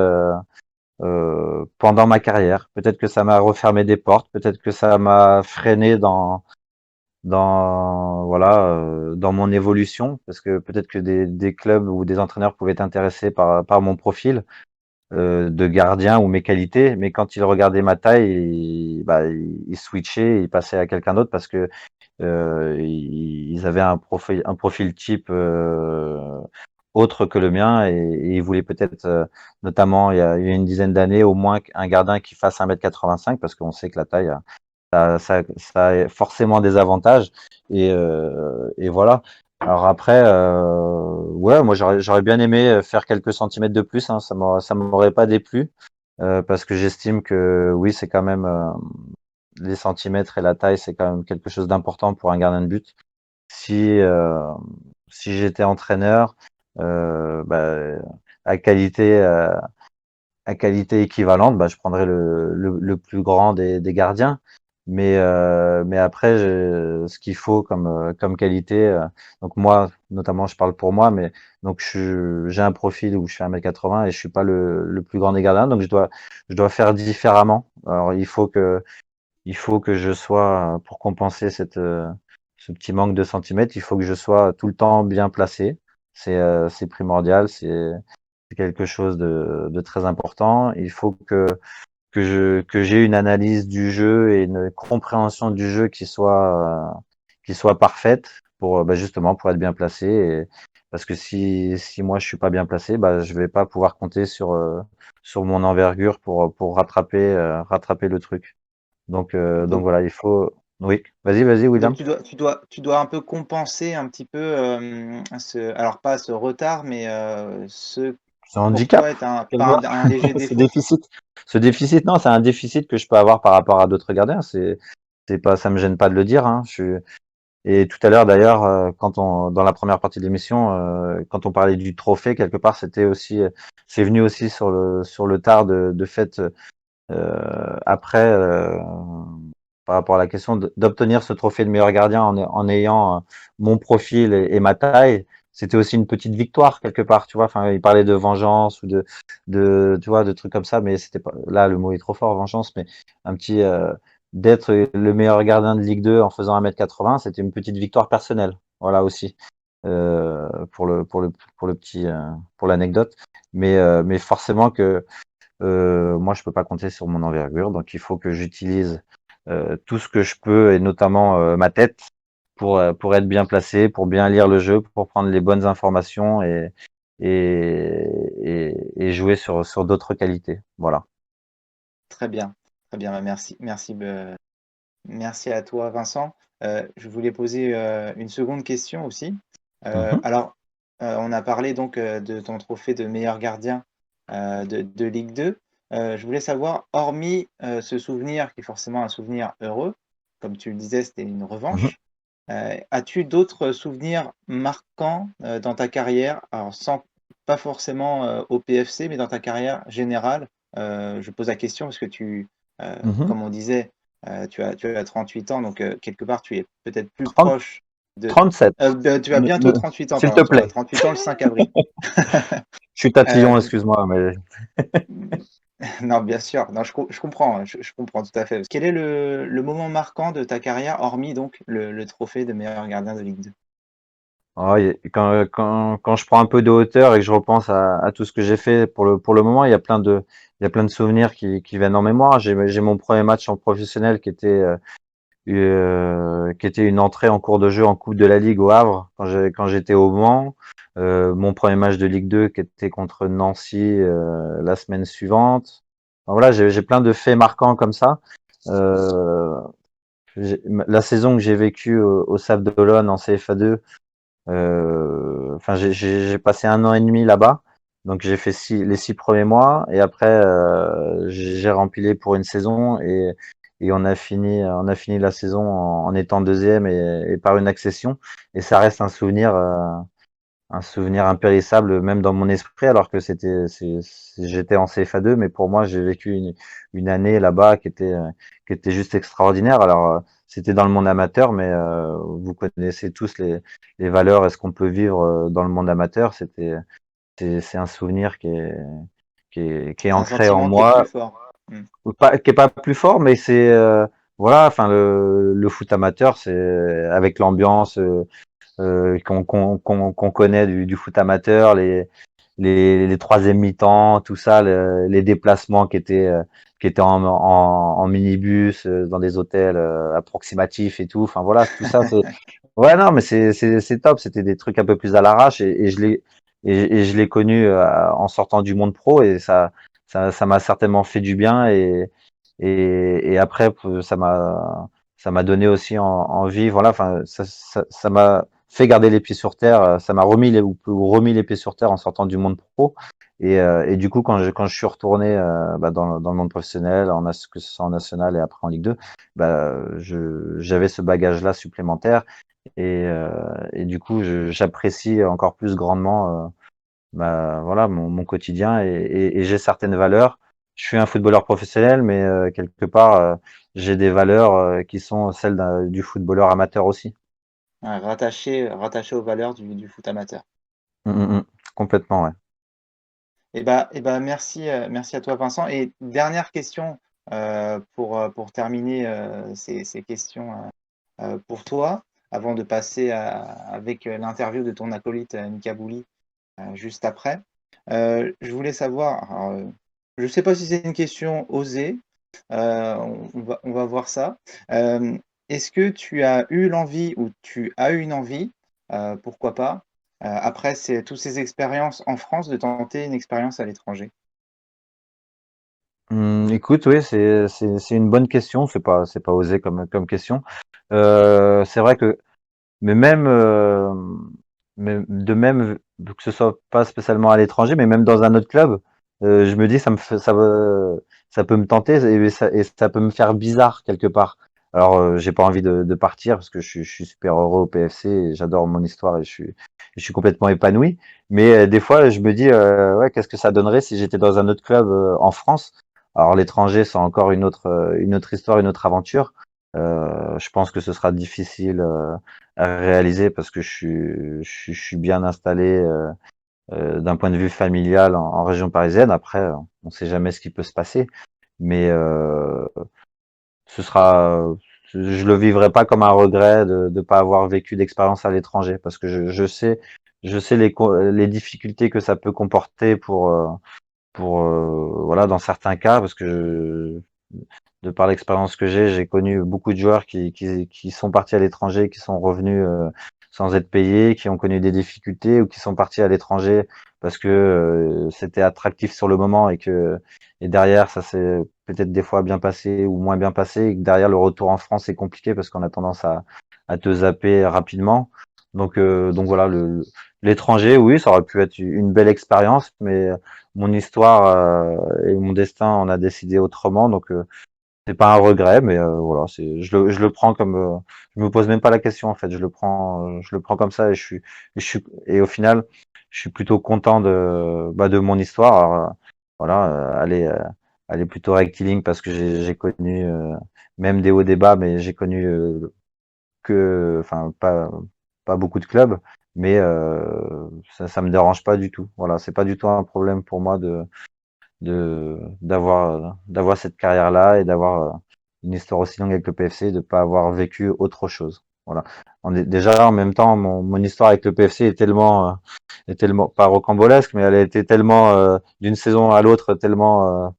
pendant ma carrière. Peut-être que ça m'a refermé des portes. Peut-être que ça m'a freiné dans mon évolution. Parce que peut-être que des clubs ou des entraîneurs pouvaient être intéressés par mon profil de gardien ou mes qualités. Mais quand ils regardaient ma taille, ils switchaient, ils passaient à quelqu'un d'autre parce que ils avaient un profil type autre que le mien et ils voulaient peut-être, notamment il y a une dizaine d'années, au moins un gardien qui fasse 1,85 m parce qu'on sait que la taille, ça a forcément des avantages et voilà. Alors après, ouais, moi j'aurais bien aimé faire quelques centimètres de plus, hein, ça m'aurait pas déplu parce que j'estime que oui, c'est quand même les centimètres et la taille, c'est quand même quelque chose d'important pour un gardien de but. Si si j'étais entraîneur, bah, à qualité euh, à qualité équivalente, bah, je prendrais le plus grand des gardiens. Mais après, ce qu'il faut comme qualité, donc moi, notamment, je parle pour moi, mais donc j'ai un profil où je fais 1,80 m et je suis pas le plus grand des gardiens, donc je dois faire différemment. Alors il faut que je sois, pour compenser ce petit manque de centimètres, il faut que je sois tout le temps bien placé. C'est primordial, c'est quelque chose de très important. Il faut que j'ai une analyse du jeu et une compréhension du jeu qui soit parfaite pour justement pour être bien placé. Parce que si moi je suis pas bien placé, bah je vais pas pouvoir compter sur mon envergure pour rattraper le truc. Donc Donc, voilà, il faut. Oui, vas-y, donc William. tu dois un peu compenser un petit peu alors pas ce retard, mais ce C'est un pour handicap, toi est pas quasiment. un léger Ce défaut. déficit. Ce déficit, non, c'est un déficit que je peux avoir par rapport à d'autres gardiens. C'est pas, ça me gêne pas de le dire, hein. Et tout à l'heure, d'ailleurs, dans la première partie de l'émission, quand on parlait du trophée, quelque part, c'est venu aussi sur le tard de fait, après, par rapport à la question d'obtenir ce trophée de meilleur gardien en ayant mon profil et ma taille, c'était aussi une petite victoire quelque part, tu vois. Enfin, il parlait de vengeance ou tu vois, de trucs comme ça, mais c'était pas, là, le mot est trop fort, vengeance, mais un petit, d'être le meilleur gardien de Ligue 2 en faisant 1,80 m, c'était une petite victoire personnelle. Voilà aussi, pour le petit, pour l'anecdote. Mais forcément que moi, je peux pas compter sur mon envergure, donc il faut que j'utilise tout ce que je peux et notamment ma tête pour être bien placé, pour bien lire le jeu, pour prendre les bonnes informations et jouer sur d'autres qualités. Voilà. Très bien, très bien. Bah, merci à toi, Vincent. Je voulais poser une seconde question aussi. Mhm. Alors, on a parlé donc de ton trophée de meilleur gardien de Ligue 2. je voulais savoir, hormis ce souvenir qui est forcément un souvenir heureux, comme tu le disais, c'était une Mhm. revanche, as-tu d'autres souvenirs marquants dans ta carrière? Alors, pas forcément au PFC, mais dans ta carrière générale. Je pose la question parce que Mhm. comme on disait, tu as 38 ans, donc quelque part, tu es peut-être plus 30 proche de. 37. Tu as bientôt 38 ans, S'il te pardon, tu auras plaît. 38 ans le 5 avril. Je suis tatillon, Euh, excuse-moi, mais Non, bien sûr. Non, je comprends, hein, je comprends tout à fait. Quel est le moment marquant de ta carrière, hormis donc le trophée de meilleur gardien de Ligue 2? ouais, quand je prends un peu de hauteur et que je repense à tout ce que j'ai fait pour le moment, il y a plein de souvenirs qui viennent en mémoire. J'ai mon premier match en professionnel qui était une entrée en cours de jeu en Coupe de la Ligue au Havre quand j'étais au Mans. Mon premier match de Ligue 2 qui était contre Nancy la semaine suivante. Enfin, voilà, j'ai plein de faits marquants comme ça. Euh, la saison que j'ai vécue au Sable d'Olonne en CFA2, enfin j'ai passé un an et demi là-bas. Donc j'ai fait les 6 premiers mois et après j'ai rempilé pour une saison et on a fini la saison en étant deuxième et par une accession et ça reste un souvenir impérissable même dans mon esprit alors que j'étais en CFA2 mais pour moi j'ai vécu une année là-bas qui était juste extraordinaire. Alors c'était dans le monde amateur mais vous connaissez tous les valeurs et ce qu'on peut vivre dans le monde amateur. C'est un souvenir qui est C'est un ancré en sentiment qui est plus moi, fort. Mm. ou pas, qui est pas plus fort, mais c'est voilà, enfin le foot amateur, c'est avec l'ambiance qu'on connaît du foot amateur, les troisième mi-temps, tout ça, les déplacements qui étaient en minibus dans des hôtels approximatifs et tout. Enfin voilà, tout ça, c'est ouais non, mais c'est top. C'était des trucs un peu plus à l'arrache et je l'ai connu en sortant du monde pro et ça m'a certainement fait du bien et après ça m'a donné aussi envie. Voilà, enfin ça m'a fait garder les pieds sur terre. Ça m'a remis les pieds sur terre en sortant du monde pro. Et du coup, quand je suis retourné bah, dans le monde professionnel, que ce soit en national et après en Ligue 2, bah, j'avais ce bagage-là supplémentaire. Et du coup, j'apprécie encore plus grandement bah, voilà, mon quotidien et j'ai certaines valeurs. Je suis un footballeur professionnel, mais quelque part, j'ai des valeurs qui sont celles du footballeur amateur aussi. Ouais, rattaché aux valeurs du foot amateur. Mm, mm, mm. Complètement, ouais. Merci, merci à toi Vincent. Et dernière question pour terminer ces questions pour toi, avant de passer avec l'interview de ton acolyte Mika Bouli juste après. Je voulais savoir, alors, je ne sais pas si c'est une question osée, on va voir ça. Est-ce que tu as eu l'envie ou tu as eu une envie, pourquoi pas, après toutes ces expériences en France, de tenter une expérience à l'étranger? Écoute, oui, c'est une bonne question. C'est pas osé comme question. C'est vrai que mais même que ce soit pas spécialement à l'étranger, mais même dans un autre club, je me dis ça peut me tenter et ça peut me faire bizarre quelque part. Alors j'ai pas envie de partir parce que je suis super heureux au PFC et j'adore mon histoire et je suis complètement épanoui. Mais des fois je me dis ouais qu'est-ce que ça donnerait si j'étais dans un autre club en France. Alors l'étranger c'est encore une autre histoire, une autre aventure. Je pense que ce sera difficile à réaliser parce que je suis bien installé d'un point de vue familial en région parisienne. Après, on ne sait jamais ce qui peut se passer, mais ce sera, je le vivrai pas comme un regret de ne pas avoir vécu d'expérience à l'étranger parce que je sais les difficultés que ça peut comporter pour voilà dans certains cas parce que de par l'expérience que j'ai connu beaucoup de joueurs qui sont partis à l'étranger, qui sont revenus sans être payés, qui ont connu des difficultés ou qui sont partis à l'étranger parce que c'était attractif sur le moment et derrière ça s'est peut-être des fois bien passé ou moins bien passé et que derrière le retour en France est compliqué parce qu'on a tendance à te zapper rapidement. Donc voilà, l'étranger, oui, ça aurait pu être une belle expérience, mais mon histoire et mon destin en a décidé autrement, donc c'est pas un regret, mais voilà, je le prends comme, je me pose même pas la question en fait, je le prends comme ça et et au final, je suis plutôt content de mon histoire. Alors, voilà, elle est plutôt rectiligne parce que j'ai connu même des hauts des bas, mais j'ai connu enfin pas beaucoup de clubs, mais ça me dérange pas du tout. Voilà, c'est pas du tout un problème pour moi d'avoir cette carrière-là et d'avoir une histoire aussi longue avec le PFC, de pas avoir vécu autre chose. Voilà. Déjà en même temps, mon histoire avec le PFC est tellement pas rocambolesque, mais elle a été tellement d'une saison à l'autre tellement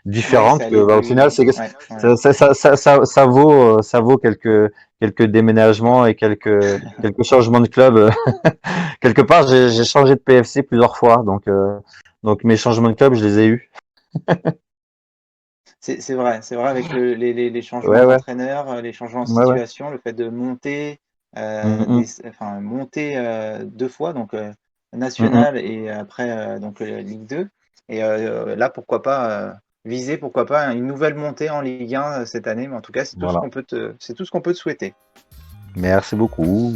Ouais, ça différente que allait au final plus. Ouais, ouais. ça vaut quelques déménagements et quelques changements de club. Quelque part j'ai changé de PFC plusieurs fois, donc mes changements de club je les ai eus. C'est vrai avec les changements Ouais, ouais, d'entraîneur, les changements de ouais, ouais. situation, le fait de monter, Mm, monter 2 fois, donc mm, mm, national et après donc Ligue 2 et là pourquoi pas une nouvelle montée en Ligue 1 cette année, mais en tout cas voilà. c'est tout ce qu'on peut te souhaiter. Merci beaucoup.